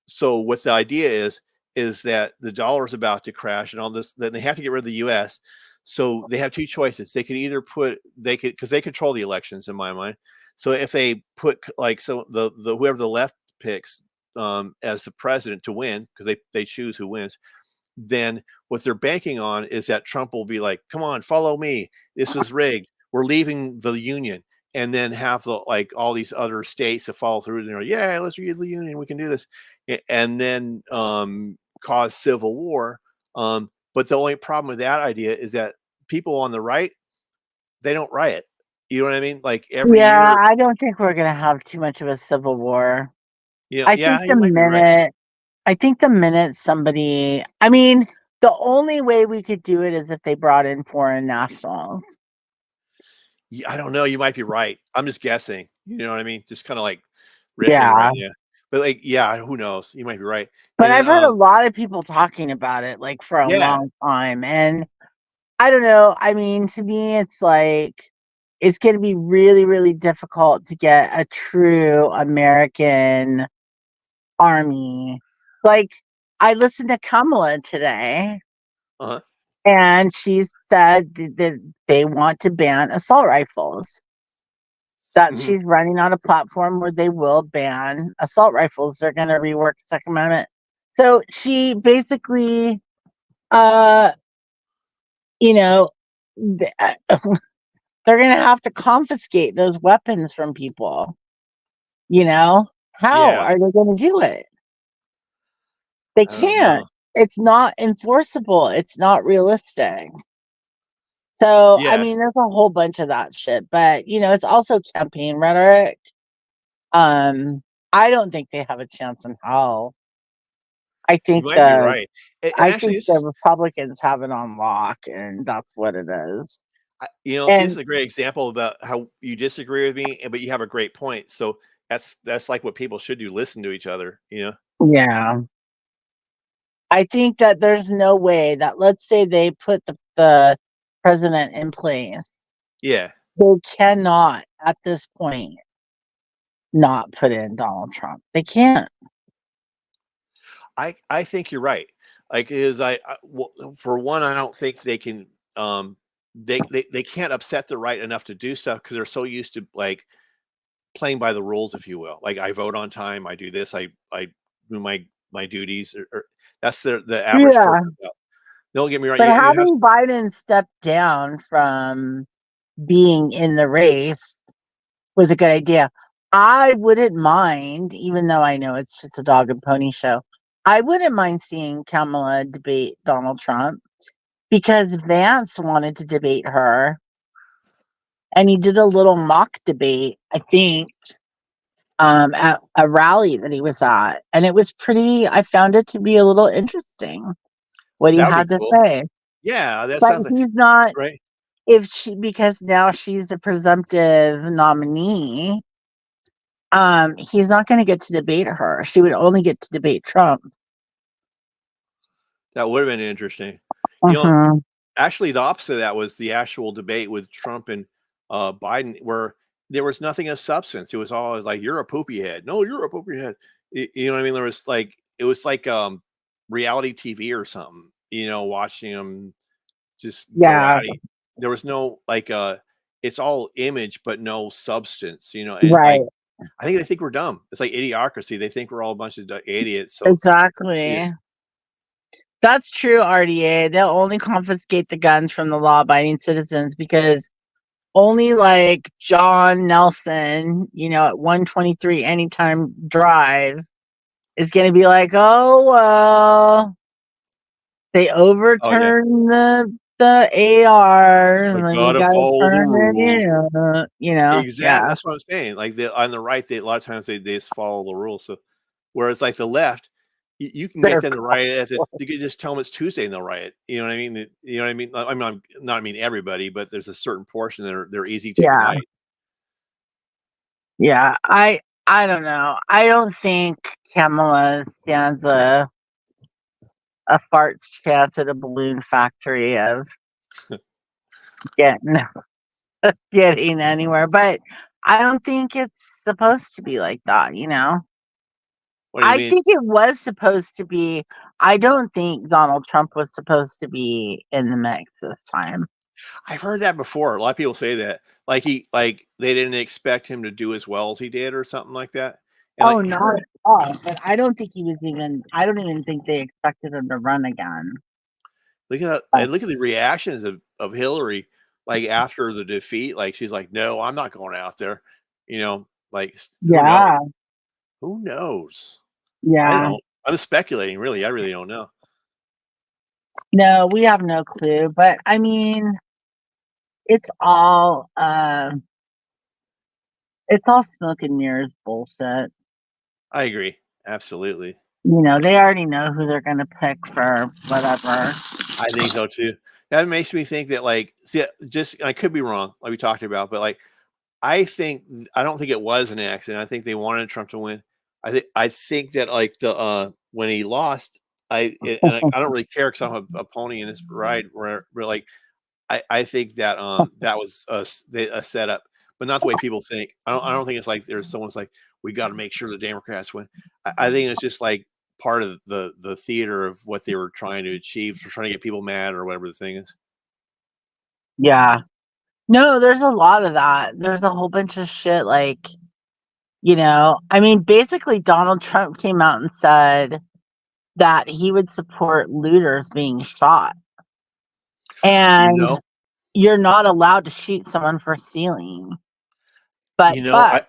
so what the idea is that the dollar is about to crash and all this. Then they have to get rid of the U.S. So they have two choices. They could either because they control the elections in my mind. So if they put the whoever the left picks as the president to win, because they choose who wins, then what they're banking on is that Trump will be like, "Come on, follow me. This was rigged. We're leaving the union." And then have all these other states to follow through. And they're like, "Yeah, let's leave the union. We can do this," and then cause civil war. But the only problem with that idea is that people on the right, they don't riot. You know what I mean? Like every Yeah, year, I don't think we're gonna have too much of a civil war. yeah, you might be right. I think the minute somebody, I mean, the only way we could do it is if they brought in foreign nationals. I don't know. You might be right. I'm just guessing. You know what I mean? Just kind of like riffing Yeah. right now. But yeah, who knows? You might be right. But And I've then heard a lot of people talking about it like for a yeah, long time. And I don't know. I mean, to me, it's like it's going to be really, really difficult to get a true American army. Like, I listened to Kamala today, uh-huh. and she said that they want to ban assault rifles. That Mhm. she's running on a platform where they will ban assault rifles. They're going to rework the Second Amendment. So she basically, uh, you know, they're going to have to confiscate those weapons from people. You know, how Yeah, are they going to do it? They I don't can't. know. It's not enforceable. It's not realistic. So, I Yeah, mean, there's a whole bunch of that shit, but it's also campaign rhetoric. Um, I don't think they have a chance in hell. I you think might be the right. And I actually, think the Republicans have it on lock, and that's what it is. see, this is And a great example about how you disagree with me, but you have a great point. So that's like what people should do: listen to each other. You know? yeah, I think that there's no way that, let's say they put the president in place, Yeah, they cannot at this point not put in Donald Trump. They can't. I think you're right. Like, is well, for one, I don't think they can. They can't upset the right enough to do stuff because they're so used to like playing by the rules, if you will. Like I vote on time, I do this, I do my duties, or that's the average Yeah, person. Don't get me wrong. but You have having Biden step down from being in the race was a good idea. I wouldn't mind, even though I know it's just a dog and pony show. I wouldn't mind seeing Kamala debate Donald Trump because Vance wanted to debate her, and he did a little mock debate, I think, at a rally that he was at, and it was pretty. I found it to be a little interesting what he that would be had to cool. say, Yeah, that but sounds like he's not. right. because now she's the presumptive nominee, he's not going to get to debate her. She would only get to debate Trump. That would have been interesting. Uh-huh. Actually, the opposite of that was the actual debate with Trump and Biden, where there was nothing of substance. It was always like, "You're a poopy head." No, you're a poopy head. You know what I mean? There was like, it was like reality TV or something. Watching them just go Yeah, at it. There was no like it's all image but no substance. And right. I think we're dumb. It's like idiocracy. They think we're all a bunch of idiots. So yeah, Exactly. That's true, RDA. They'll only confiscate the guns from the law-abiding citizens because only like John Nelson, at 123 Anytime Drive is going to be like, "Oh, well, they oh yeah, overturned the AR, we and then we gotta got to follow the turn it rules. in." Exactly, Yeah. that's what I'm saying, like, on the right, they a lot of times they just follow the rules, so whereas, like, the left, you can get They're them to riot you can just tell them it's Tuesday and they'll riot, you know what I mean? You know what I mean? I mean everybody, but there's a certain portion that they're easy to Yeah. ignite. Yeah. I don't know. I don't think Kamala stands a fart's chance at a balloon factory of getting getting anywhere. But I don't think it's supposed to be like that. What do you I mean? think it was supposed to be. I don't think Donald Trump was supposed to be in the mix this time. I've heard that before, a lot of people say that, they didn't expect him to do as well as he did or something like that, and, Oh, like, not her at all. But I don't even think they expected him to run again. look at the reactions of Hillary, like, after the defeat, like, she's like, "No, I'm not going out there." Like, who knows? Yeah. Who knows? I Yeah. don't. I'm speculating, really, I really don't know. No, we have no clue. But I mean, it's all it's all smoke and mirrors bullshit. I agree, absolutely. They already know who they're gonna pick for whatever. I think so too. That makes me think that, like, see, just I could be wrong, like we talked about, but, like, I don't think it was an accident. I think they wanted Trump to win. I think that, like, when he lost, I don't really care because 'cause I'm a pony in this ride where, like, I think that, that was a setup, but not the way people think. I don't think it's like there's someone's like, "We gotta make sure the Democrats win." I think it's just, like, part of the theater of what they were trying to achieve, for trying to get people mad or whatever the thing is. Yeah. No, there's a lot of that. There's a whole bunch of shit I mean, basically Donald Trump came out and said that he would support looters being shot. You And know you're not allowed to shoot someone for stealing. But you know, but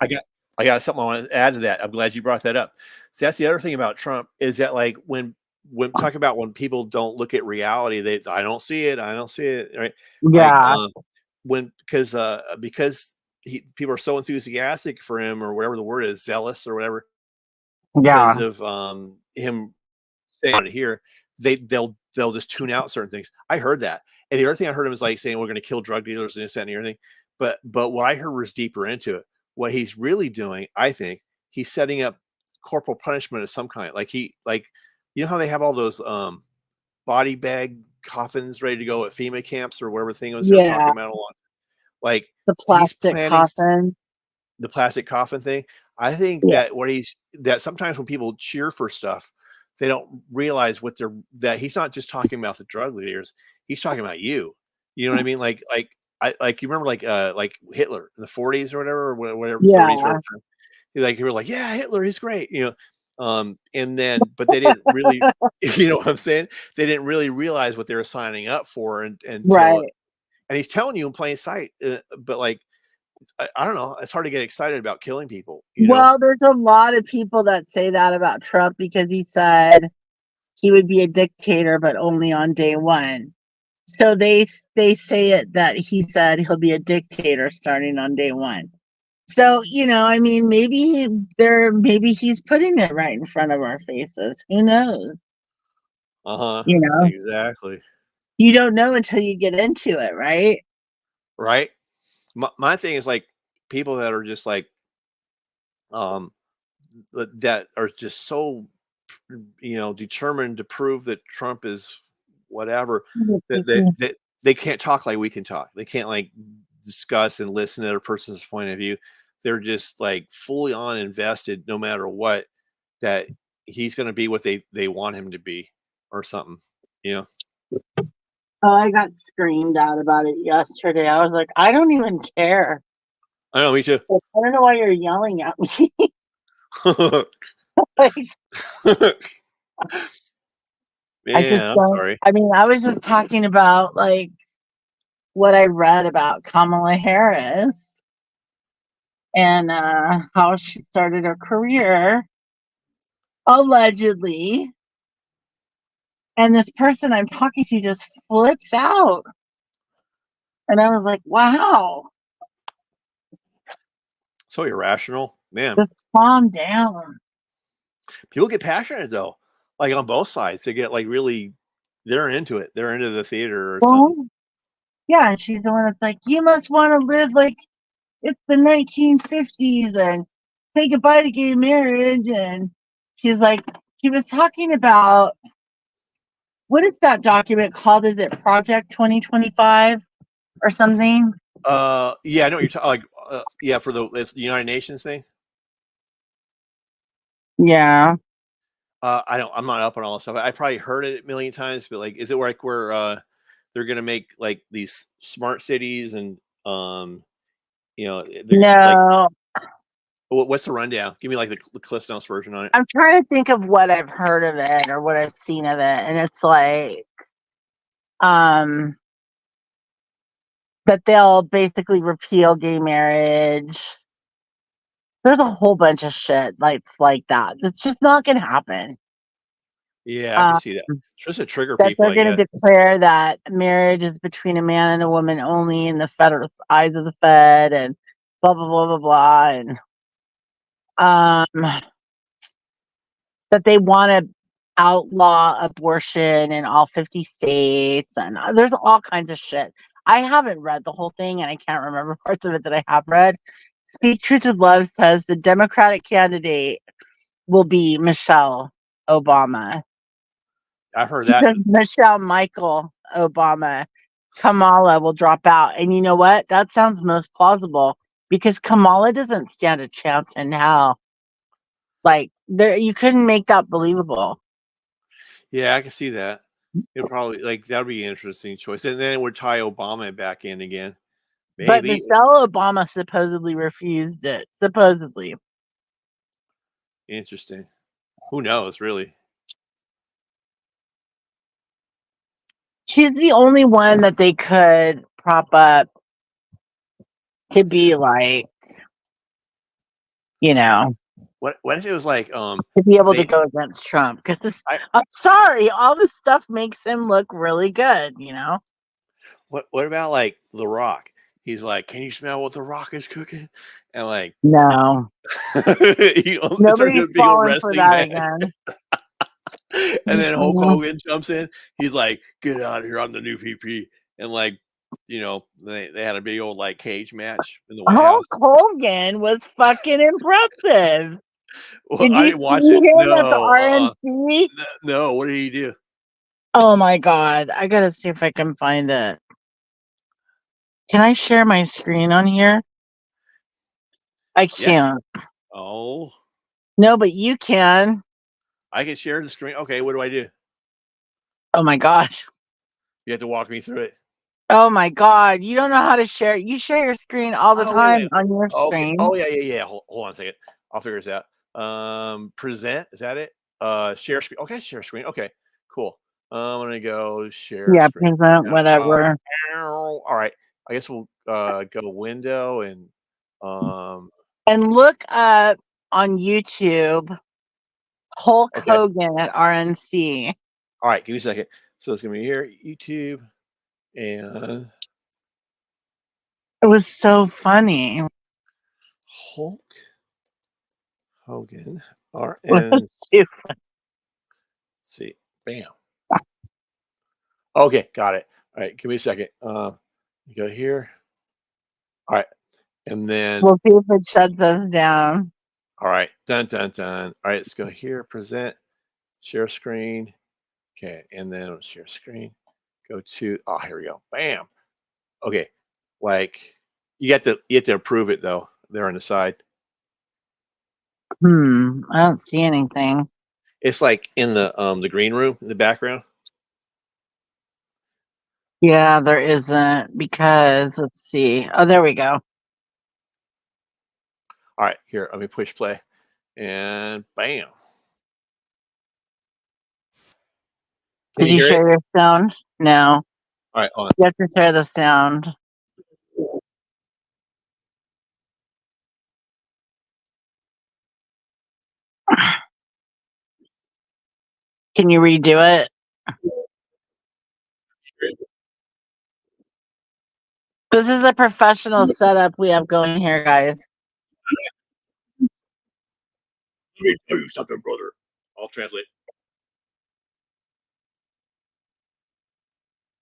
I got something I wanna add to that. I'm glad you brought that up. See, that's the other thing about Trump is that, like, when talk about when people don't look at reality, I don't see it, I don't see it, right? Like, yeah, when because people are so enthusiastic for him or whatever the word is, zealous or whatever, because yeah, of him saying it here, they'll just tune out certain things. I heard that, and the other thing I heard him is like saying we're going to kill drug dealers and this that and everything. But what I heard was deeper into it. What he's really doing, I think, he's setting up corporal punishment of some kind. Like how they have all those body bag coffins ready to go at FEMA camps or whatever thing was they're yeah. talking about a lot. Like The he's plastic planning coffin. the plastic coffin thing. I think Yeah, that sometimes when people cheer for stuff, they don't realize that he's not just talking about the drug leaders. He's talking about you. You know what I mean? Like you remember like Hitler in the 40s or whatever 30s, yeah, whatever time. You were like, yeah, Hitler, he's great. And then but they didn't really you know what I'm saying? They didn't really realize what they were signing up for until right. and he's telling you in plain sight. But like I don't know. It's hard to get excited about killing people. Well, there's a lot of people that say that about Trump because he said he would be a dictator, but only on day one. So they say it that he said he'll be a dictator starting on day one. So, I mean, maybe he's putting it right in front of our faces. Who knows? Uh-huh. You know, Exactly. you don't know until you get into it, right? right? My thing is like people that are just like um that are just so determined to prove that Trump is whatever that they can't talk like we can talk. They can't like discuss and listen to a person's point of view. They're just like fully on invested, no matter what, that he's going to be what they want him to be, or something. You know, Oh, I got screamed at about it yesterday. I was like, I don't even care. I know, me too. I don't know why you're yelling at me. Like, I just Man, I'm don't. sorry. I mean, I was just talking about like what I read about Kamala Harris and how she started her career allegedly. And this person I'm talking to just flips out. And I was like, wow, So irrational, man. just calm down. People get passionate though, like on both sides. They get like really, they're into it. They're into the theater or Well, something. yeah, and she's the one that's like, you must want to live like it's the 1950s and say goodbye to gay marriage. And she's like, she was talking about what is that document called? Is it Project 2025 or something? Yeah, I know what you're talking. Like, yeah, for the United Nations thing. Yeah. I don't. I'm not up on all this stuff. I probably heard it a million times, but like, is it like where they're gonna make like these smart cities and they're like, No, what's the rundown? Give me like the Cliff Notes version on it. I'm trying to think of what I've heard of it or what I've seen of it. And it's like, um, that they'll basically repeal gay marriage. There's a whole bunch of shit like that. It's just not going to happen. Yeah, I can Um, see that. It's just to trigger that people, they're I going guess. to declare that marriage is between a man and a woman only in the federal eyes of the Fed and blah blah blah blah blah and um that they want to outlaw abortion in all 50 states and there's all kinds of shit. I haven't read the whole thing and I can't remember parts of it that I have read. Speak Truth with Love says the Democratic candidate will be Michelle Obama. I've heard She that. says Michelle Michael Obama. Kamala will drop out. And you know what? That sounds most plausible because Kamala doesn't stand a chance in hell. Like there you couldn't make that believable. Yeah, I can see that. It'll probably like that'd be an interesting choice, and then it would tie Obama back in again, But maybe. Michelle Obama supposedly refused it. Supposedly. Interesting. Who knows, really? She's the only one that they could prop up to be like, you know, What if it was like to be able to they go against Trump. Because I I'm sorry, all this stuff makes him look really good, you know? what about like The Rock? He's like, "Can you smell what The Rock is cooking?" And like, No. it turns Nobody's into a big old falling for wrestling that match, again. and then Hulk Mhm. Hogan jumps in. He's like, "Get out of here! I'm the new VP." And like, they had a big old like cage match in the White House. Hulk Hogan was fucking impressive. Well, Did I you didn't see watch it. him at the No, RNC? no. What did he do? Oh my god. I gotta see if I can find it. Can I share my screen on here? I Yeah. can't. Oh, No, but you can. I can share the screen. Okay, what do I do? Oh my god. You have to walk me through it. Oh my god. You don't know how to share. You share your screen all the Oh, wait a time minute. on your Okay. screen. Oh, yeah, yeah, yeah. Hold on a second. I'll figure this out. Present, is that it? Share screen. Okay, share screen. Okay, cool. I'm gonna go share Yeah, screen. present, Yeah. whatever. All right. I guess we'll go window and um And look up on YouTube Hulk okay. Hogan at RNC. All right, give me a second. So it's gonna be here, YouTube and It was so funny. Hulk Hogan It was RN. too See. Bam. Okay, got it. All right, give me a second. You go here. All right. And then, We'll see if it shuts us down. all right. Dun, dun, dun. All right. Let's go here. Present. Share screen. Okay. And then share screen. Go to, oh, here we go. Bam. Okay. Like you have to approve it though. There on the side. I don't see anything. It's like in the green room in the background. Yeah, there isn't because let's see. Oh, there we go. All right, here, let me push play. And bam. Did you share your sound? No. All right, hold on. You have to share the sound. Can you redo it? This is a professional setup we have going here, guys. Let me tell you something, brother. I'll translate.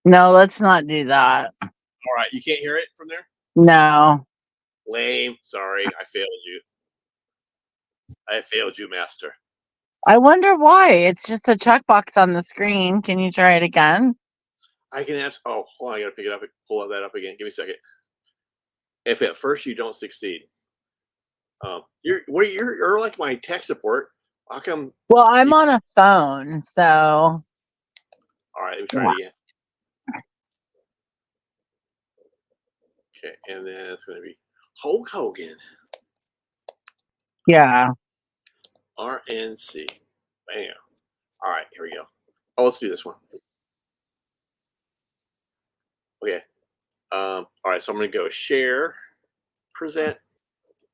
No, let's not do that. All right, you can't hear it from there? No. Lame. Sorry, I failed you. I failed you, master. I wonder why. It's just a checkbox on the screen. Can you try it again? I can ask. Oh, hold on. I gotta pick it up and pull that up again. Give me a second. If at first you don't succeed, you're like my tech support. How come? Well, I'm on a phone, so. All right, let me try it again. Okay, and then it's going to be Hulk Hogan. Yeah. RNC. Bam. All right, here we go. Oh, let's do this one. Okay. All right, so I'm going to go share, present,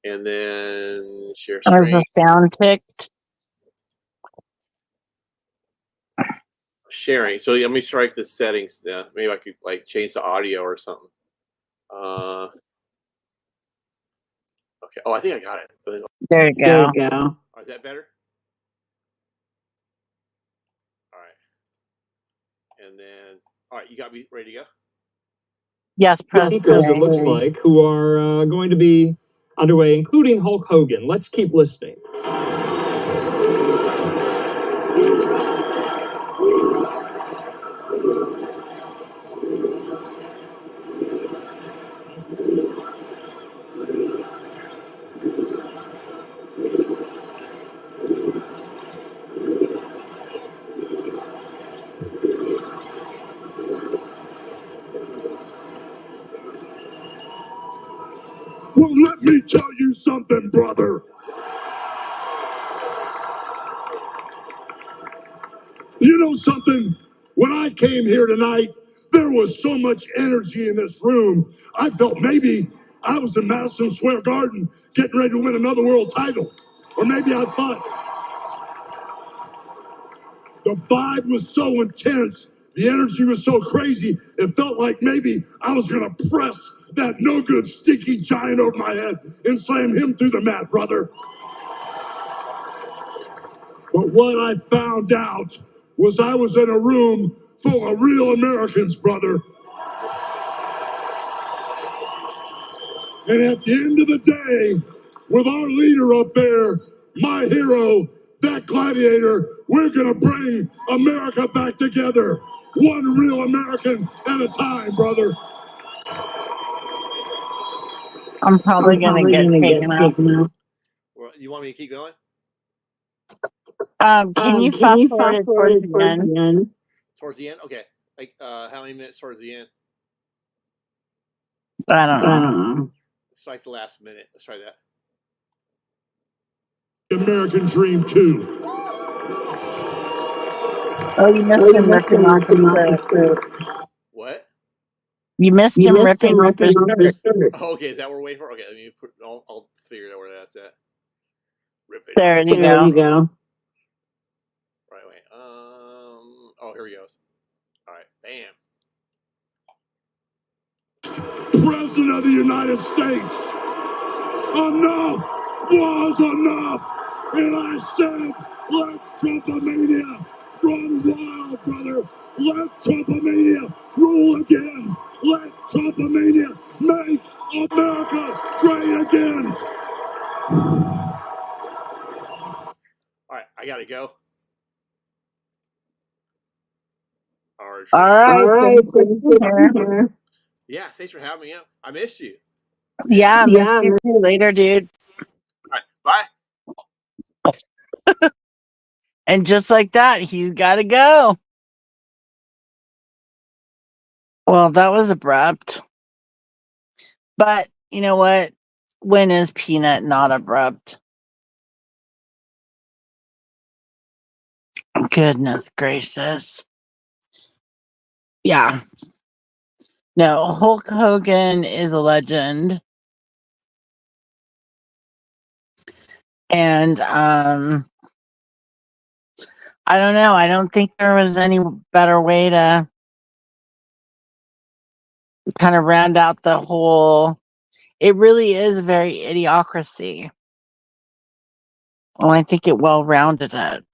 and then share screen. There's a sound ticked. Sharing. So let me strike the settings. Maybe I could like change the audio or something. Okay. Oh, I think I got it. There you go. There you go. All right, is that better? All right. And then, all right, you got me ready to go? Yes, speakers, it looks like, who are going to be underway, including Hulk Hogan. Let's keep listening. Well, let me tell you something, brother. You know something? When I came here tonight, there was so much energy in this room. I felt maybe I was in Madison Square Garden getting ready to win another world title. Or maybe I thought the vibe was so intense, the energy was so crazy, it felt like maybe I was going to press that no good stinky giant over my head and slam him through the mat, brother. But what I found out was I was in a room full of real Americans, brother. And at the end of the day, with our leader up there, my hero, that gladiator, we're going to bring America back together. One real American at a time, brother. I'm probably going to get taken out. Well, you want me to keep going? Can you fast forward it towards the end? Towards the end? Okay. Like how many minutes towards the end? I don't know. It's like the last minute. Let's try that. American Dream 2. Oh, you missed him ripping off the shirt. What? You missed him ripping off the shirt. Oh, okay, is that what we're waiting for? Okay, let me put. I'll figure out where that's at. Rip it. There you go. Right, wait. Oh, here he goes. All right, bam. President of the United States, enough was enough. And I said, let Trumpomania run wild, brother. Let Trumpomania rule again. Let Trumpomania make America great again. All right, I gotta go. All All right. right, Thanks for thanks being for here. being here. Yeah, thanks for having me up. I missed you. Yeah, miss Yeah, you too later, dude. All right, bye. And just like that, he's got to go. Well, that was abrupt. But you know what? When is Peanut not abrupt? Goodness gracious. Yeah. No, Hulk Hogan is a legend. And I don't know. I don't think there was any better way to kind of round out the whole. It really is very idiocracy. Well, I think it well rounded it.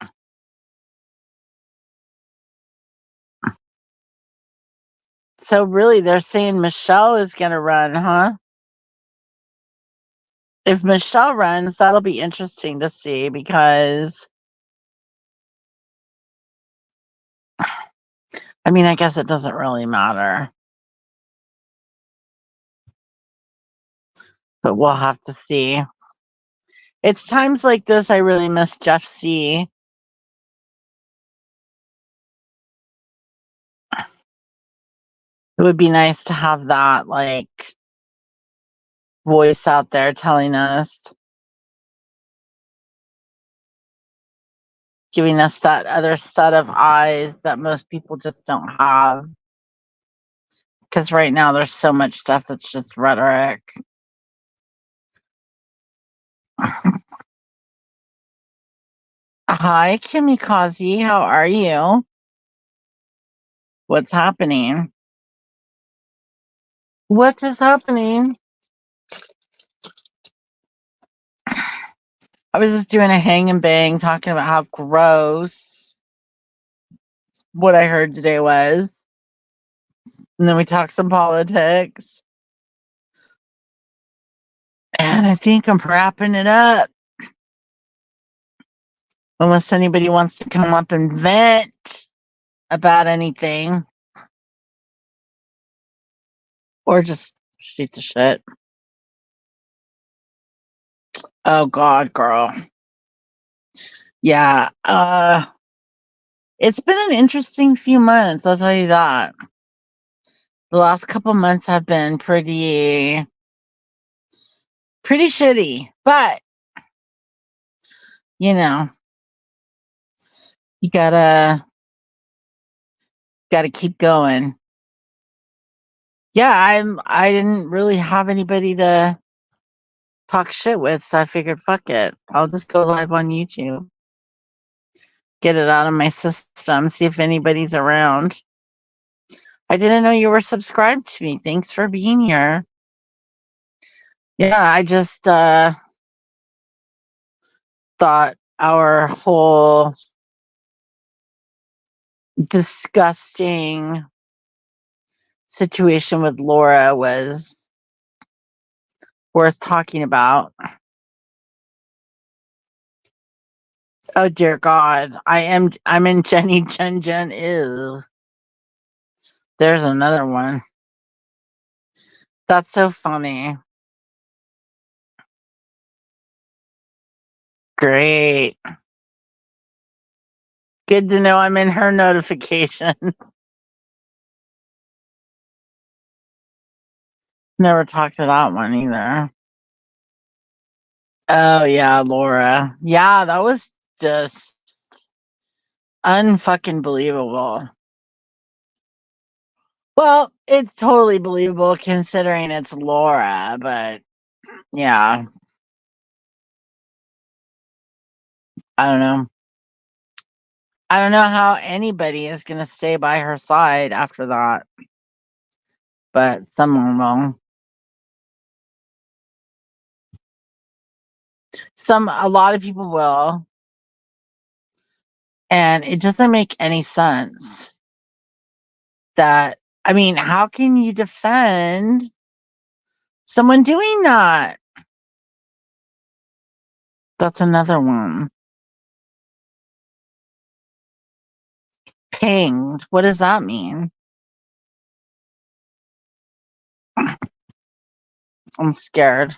So really, they're saying Michelle is going to run, huh? If Michelle runs, that'll be interesting to see because, I mean, I guess it doesn't really matter, but we'll have to see. It's times like this I really miss Jeff C. It would be nice to have that like voice out there telling us, giving us that other set of eyes that most people just don't have. Because right now there's so much stuff that's just rhetoric. Hi, Kimikaze. How are you? What's happening? What is happening? I was just doing a hang and bang talking about how gross what I heard today was. And then we talked some politics. And I think I'm wrapping it up. Unless anybody wants to come up and vent about anything. Or just shoot the shit. Oh God, girl. Yeah. It's been an interesting few months, I'll tell you that. The last couple months have been pretty shitty. But, you know, you gotta keep going. Yeah, I didn't really have anybody to talk shit with, so I figured fuck it. I'll just go live on YouTube. Get it out of my system, see if anybody's around. I didn't know you were subscribed to me. Thanks for being here. Yeah, I just thought our whole disgusting situation with Laura was worth talking about. Oh dear God, I'm in Jenny Jen. Ew. There's another one. That's so funny. Great. Good to know I'm in her notification. Never talked to that one either. Oh yeah, Laura. Yeah, that was just unfucking believable. Well, it's totally believable considering it's Laura, but yeah. I don't know. I don't know how anybody is going to stay by her side after that. But someone will. A lot of people will. And it doesn't make any sense that, I mean, how can you defend someone doing that. That's another one. Pinged. What does that mean? I'm scared.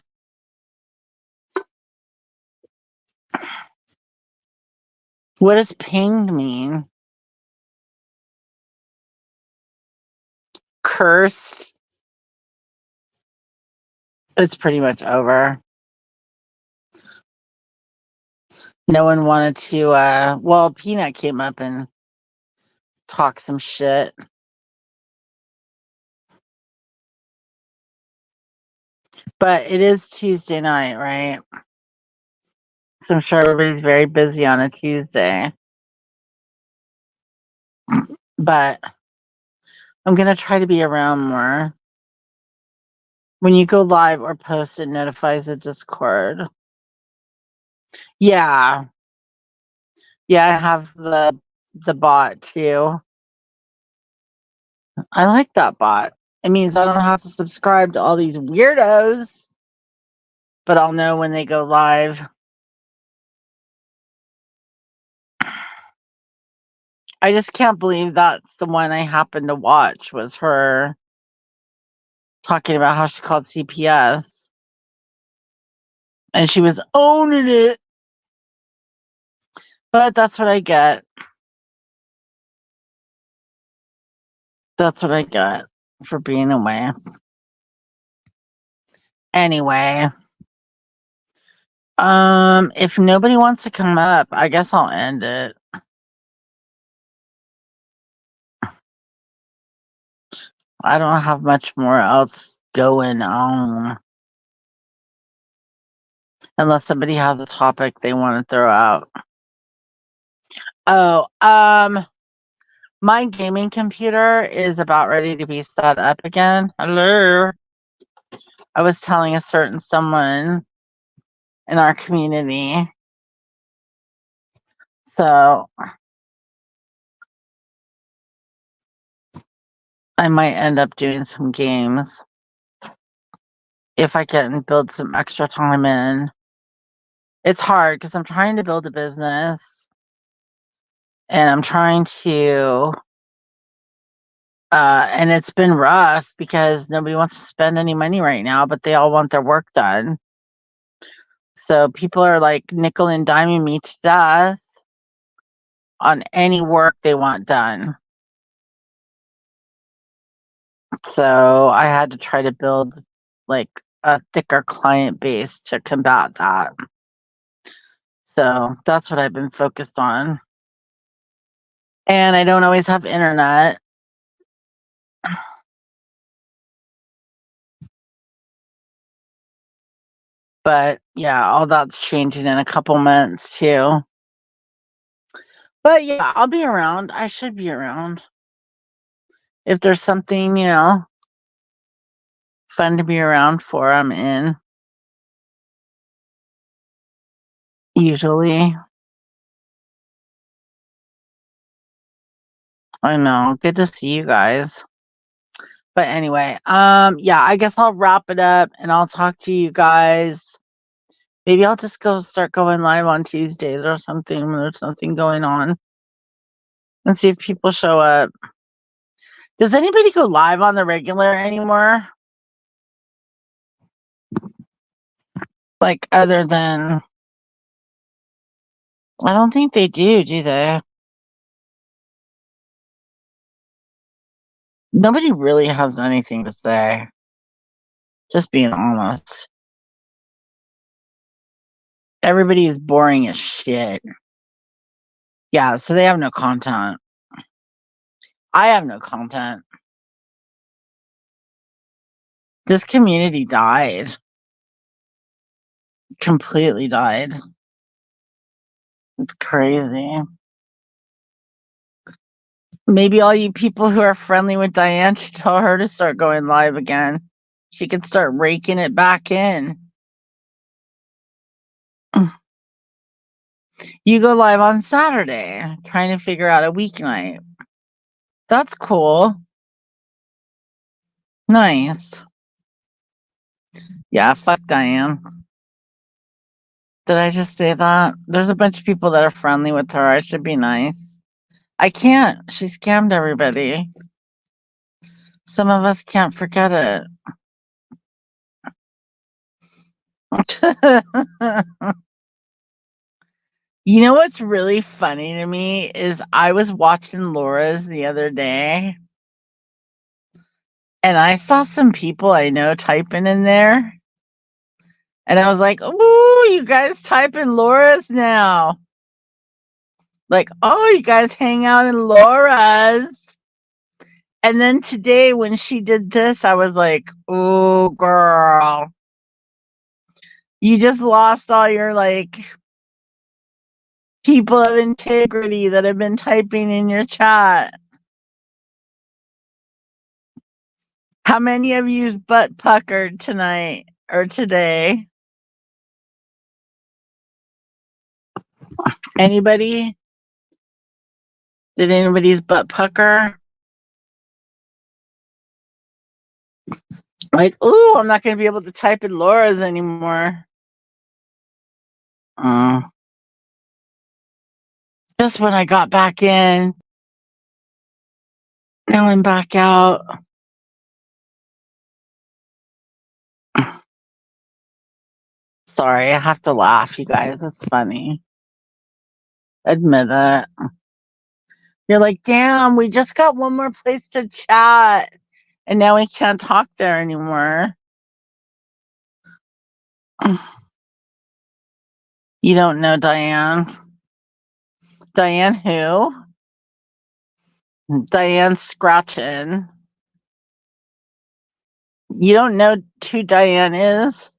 What does pinged mean? Cursed. It's pretty much over. No one wanted to, well, Peanut came up and talked some shit. But it is Tuesday night, right? So I'm sure everybody's very busy on a Tuesday. But I'm going to try to be around more. When you go live or post, it notifies the Discord. Yeah. Yeah, I have the bot too. I like that bot. It means I don't have to subscribe to all these weirdos, but I'll know when they go live. I just can't believe that's the one I happened to watch was her talking about how she called CPS. And she was owning it. But that's what I get. That's what I get for being away. Anyway. If nobody wants to come up, I guess I'll end it. I don't have much more else going on. Unless somebody has a topic they want to throw out. Oh, my gaming computer is about ready to be set up again. Hello. I was telling a certain someone in our community. So I might end up doing some games if I can build some extra time in. It's hard because I'm trying to build a business and I'm trying to and it's been rough because nobody wants to spend any money right now, but they all want their work done. So people are like nickel and diming me to death on any work they want done. So I had to try to build like a thicker client base to combat that. So that's what I've been focused on. And I don't always have internet. But yeah, all that's changing in a couple months too. But yeah, I'll be around. I should be around. If there's something, fun to be around for, I'm in. Usually. I know. Good to see you guys. But anyway, yeah, I guess I'll wrap it up and I'll talk to you guys. Maybe I'll just start going live on Tuesdays or something when there's something going on. And see if people show up. Does anybody go live on the regular anymore? Like other than I don't think they do they? Nobody really has anything to say. Just being honest. Everybody is boring as shit. Yeah, so they have no content. I have no content. This community died. Completely died. It's crazy. Maybe all you people who are friendly with Diane should tell her to start going live again. She can start raking it back in. You go live on Saturday, trying to figure out a weeknight. That's cool. Nice. Yeah, fuck Diane. Did I just say that? There's a bunch of people that are friendly with her. I should be nice. I can't. She scammed everybody. Some of us can't forget it. You know what's really funny to me is I was watching Laura's the other day and I saw some people I know typing in there. And I was like, ooh, you guys typing Laura's now. Like, oh, you guys hang out in Laura's. And then today when she did this, I was like, oh, girl. You just lost all your like people of integrity that have been typing in your chat. How many of you's butt puckered tonight or today? Anybody? Did anybody's butt pucker? Like, ooh, I'm not going to be able to type in Laura's anymore. Just when I got back in. Now I'm back out. Sorry, I have to laugh, you guys. It's funny. Admit it. You're like, damn, we just got one more place to chat. And now we can't talk there anymore. You don't know Diane. Diane who? Diane Scratchin. You don't know who Diane is?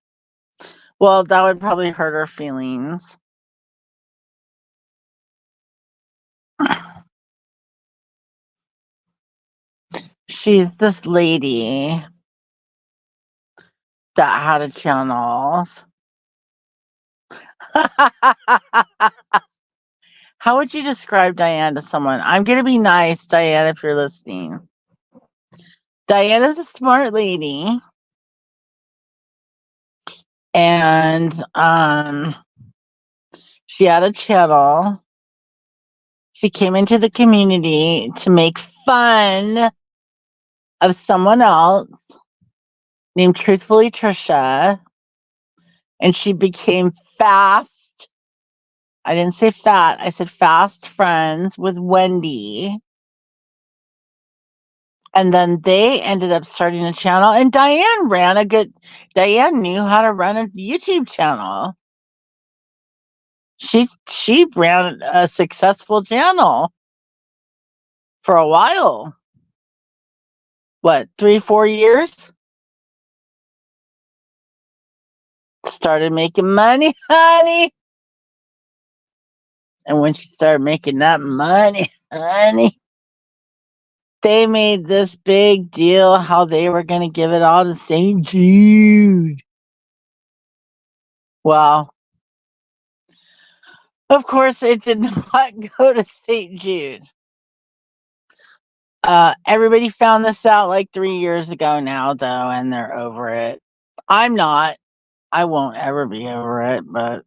Well, that would probably hurt her feelings. She's this lady that had a channel. How would you describe Diane to someone? I'm going to be nice, Diane, if you're listening. Diane is a smart lady. And she had a channel. She came into the community to make fun of someone else named Truthfully Trisha. And she became fast. I didn't say fat. I said fast friends with Wendy. And then they ended up starting a channel. And Diane knew how to run a YouTube channel. She ran a successful channel for a while. What, 3-4 years? Started making money, honey. And when she started making that money, honey, they made this big deal how they were going to give it all to St. Jude. Well, of course, it did not go to St. Jude. Everybody found this out like 3 years ago now, though, and they're over it. I'm not. I won't ever be over it, but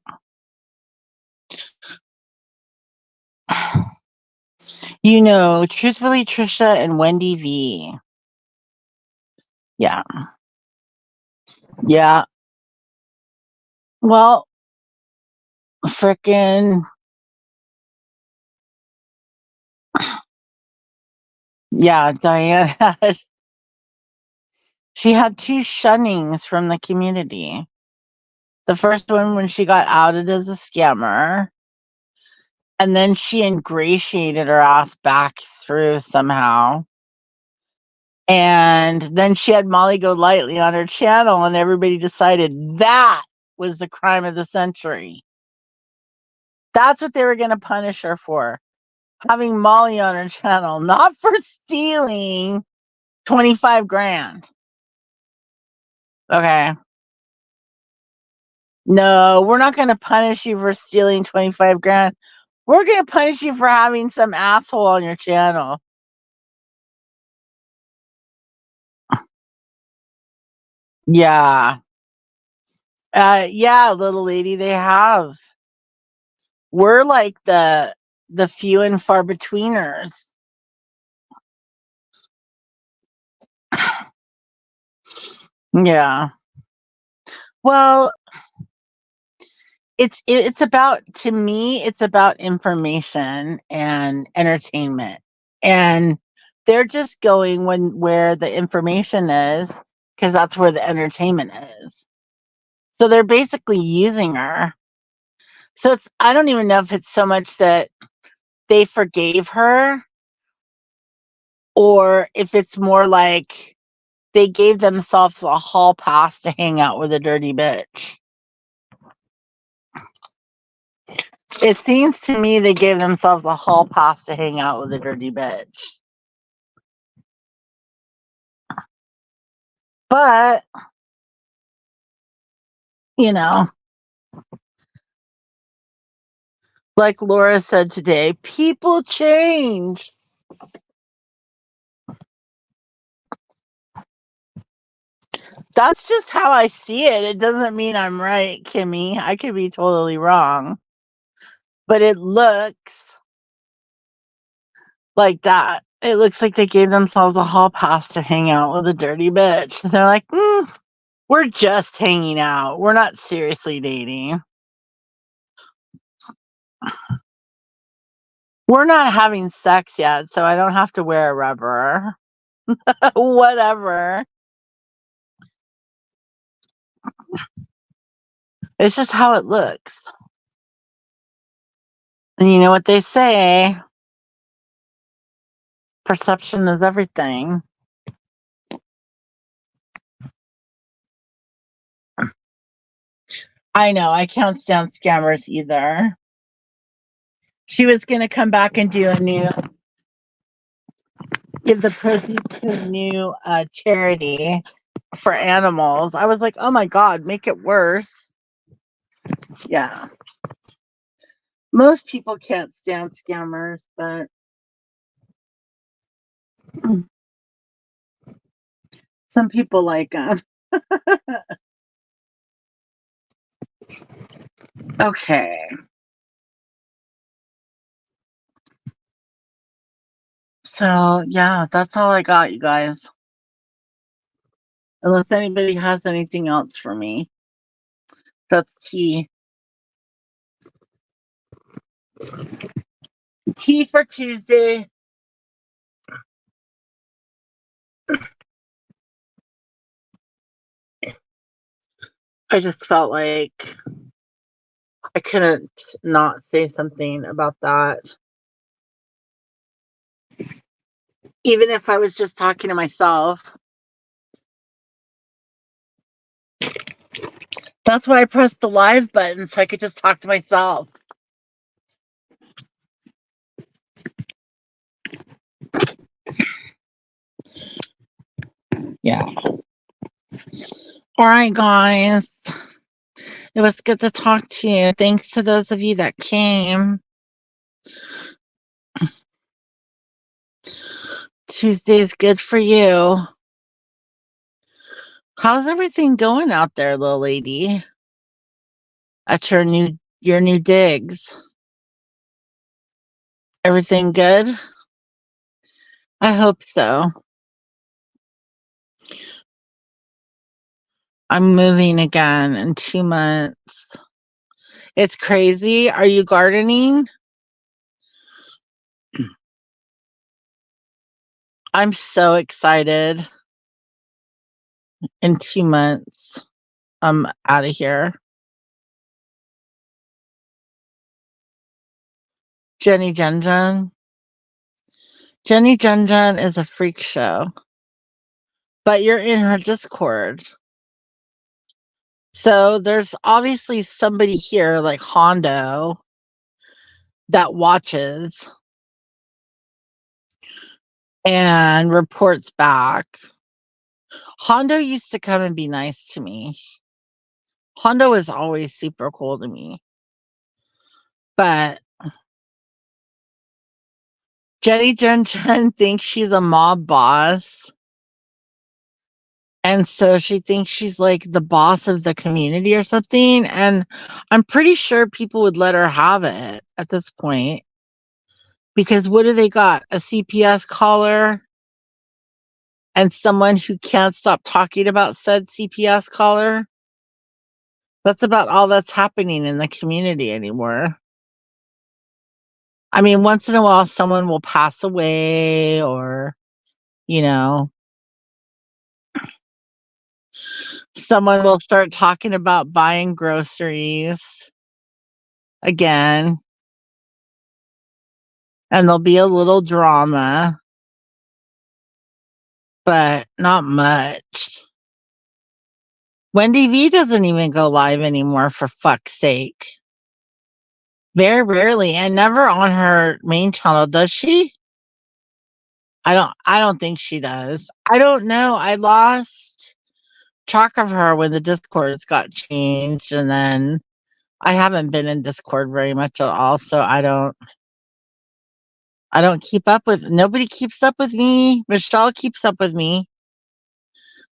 you know, Truthfully Trisha and Wendy V. Yeah. Yeah. Well, frickin' yeah, Diane she had 2 shunnings from the community. The first one when she got outed as a scammer, and then she ingratiated her ass back through somehow. And then she had Molly Golightly on her channel, and everybody decided that was the crime of the century. That's what they were going to punish her for. Having Molly on her channel, not for stealing 25 grand. Okay. No, we're not going to punish you for stealing 25 grand. We're going to punish you for having some asshole on your channel. Yeah. Yeah, little lady, they have. We're like the few and far betweeners. Yeah. Well, it's about, to me, it's about information and entertainment. And they're just going where the information is, because that's where the entertainment is. So they're basically using her. So it's, I don't even know if it's so much that they forgave her, or if it's more like they gave themselves a hall pass to hang out with a dirty bitch. It seems to me they gave themselves a hall pass to hang out with a dirty bitch. But, you know, like Laura said today, people change. That's just how I see it. It doesn't mean I'm right, Kimmy. I could be totally wrong. But it looks like that. It looks like they gave themselves a hall pass to hang out with a dirty bitch. They're like, we're just hanging out. We're not seriously dating. We're not having sex yet, so I don't have to wear a rubber. Whatever. It's just how it looks. And you know what they say, perception is everything. I know, I can't stand scammers either. She was going to come back and do give the proceeds to a new charity for animals. I was like, oh my God, make it worse. Yeah. Most people can't stand scammers, but some people like them. Okay. So, yeah, that's all I got, you guys. Unless anybody has anything else for me. That's tea. Tea for Tuesday. I just felt like I couldn't not say something about that. Even if I was just talking to myself. That's why I pressed the live button, so I could just talk to myself. Yeah. All right, guys. It was good to talk to you. Thanks to those of you that came. Tuesday's good for you. How's everything going out there, little lady? At your new digs? Everything good? I hope so. I'm moving again in 2 months. It's crazy. Are you gardening? I'm so excited. In 2 months, I'm out of here. Jenny Jen Jen. Jenny Jen Jen is a freak show. But you're in her Discord. So there's obviously somebody here like Hondo that watches and reports back. Hondo used to come and be nice to me. Hondo is always super cool to me. But Jenny Jen Jen thinks she's a mob boss And so she thinks she's like the boss of the community or something. And I'm pretty sure people would let her have it at this point. Because what do they got? A CPS caller and someone who can't stop talking about said CPS caller? That's about all that's happening in the community anymore. I mean, once in a while, someone will pass away or, you know, someone will start talking about buying groceries again. And there'll be a little drama, but not much. Wendy V doesn't even go live anymore, for fuck's sake. Very rarely, and never on her main channel, does she? I don't think she does. I don't know. I lost track of her when the Discords got changed, and then I haven't been in Discord very much at all, so I don't keep up with nobody keeps up with me. Michelle keeps up with me.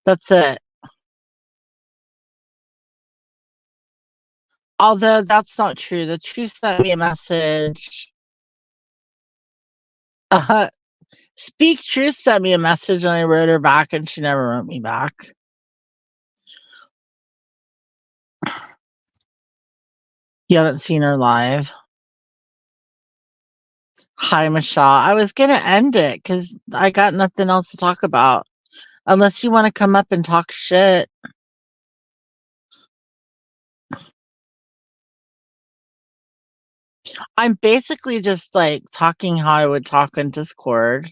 That's it. Although that's not true. The Truth sent me a message. Speak Truth sent me a message and I wrote her back and she never wrote me back. You haven't seen her live. Hi, Michelle. I was going to end it because I got nothing else to talk about. Unless you want to come up and talk shit. I'm basically just like talking how I would talk in Discord.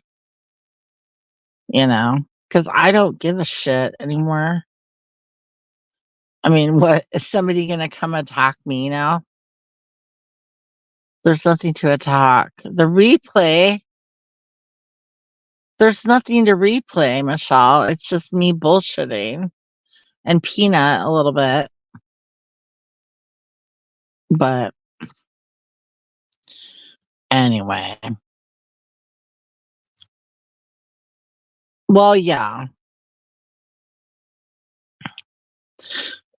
You know, because I don't give a shit anymore. I mean, what is somebody going to come attack me now? There's nothing to attack. The replay, there's nothing to replay, Michelle. It's just me bullshitting and Peanut a little bit. But anyway. Well, yeah.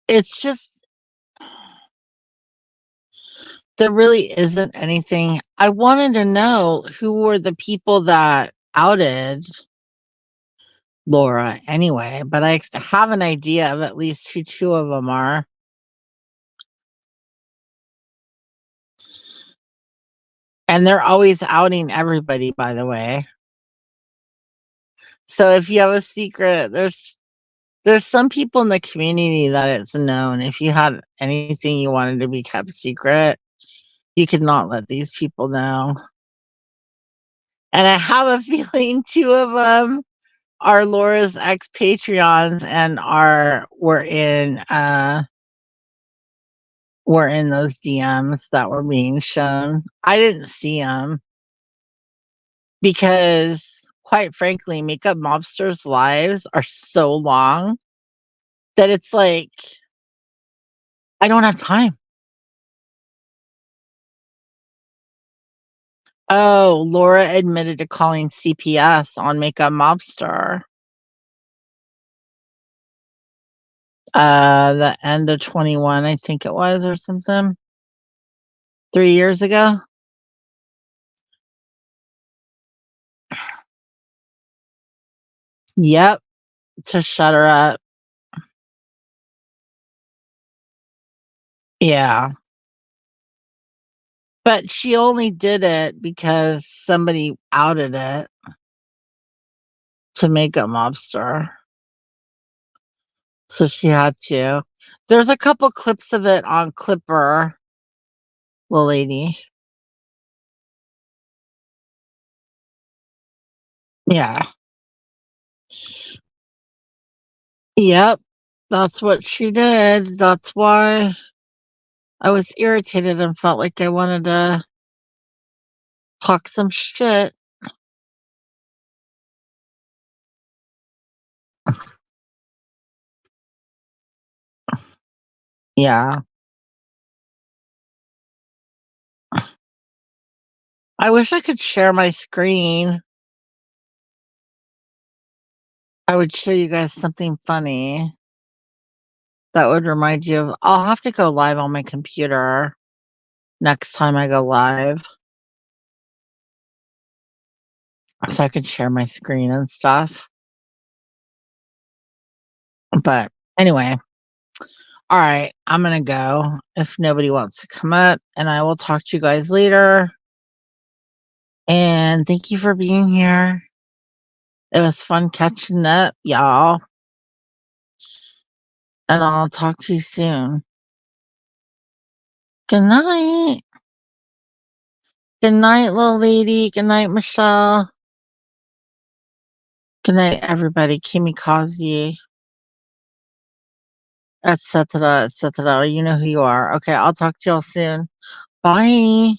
It's just, there really isn't anything. I wanted to know who were the people that outed Laura anyway, but I have an idea of at least who two of them are. And they're always outing everybody, by the way. So if you have a secret, there's some people in the community that it's known. If you had anything you wanted to be kept secret, you could not let these people know. And I have a feeling two of them are Laura's ex Patreons and were in those DMs that were being shown. I didn't see them because, quite frankly, Makeup Mobsters' lives are so long that it's like I don't have time. Oh, Laura admitted to calling CPS on Makeup Mobster. The end of 21, I think it was, or something. 3 years ago. Yep, to shut her up. Yeah. But she only did it because somebody outed it to Makeup Mobster. So she had to. There's a couple clips of it on Clipper, the lady. Yeah. Yep. That's what she did. That's why I was irritated and felt like I wanted to talk some shit. Yeah. I wish I could share my screen. I would show you guys something funny that would remind you of. I'll have to go live on my computer next time I go live, so I can share my screen and stuff. But anyway, all right, I'm gonna go if nobody wants to come up, and I will talk to you guys later. And thank you for being here. It was fun catching up, y'all. And I'll talk to you soon. Good night. Good night, little lady. Good night, Michelle. Good night, everybody. Kimikaze, etc., etc. You know who you are. Okay, I'll talk to y'all soon. Bye.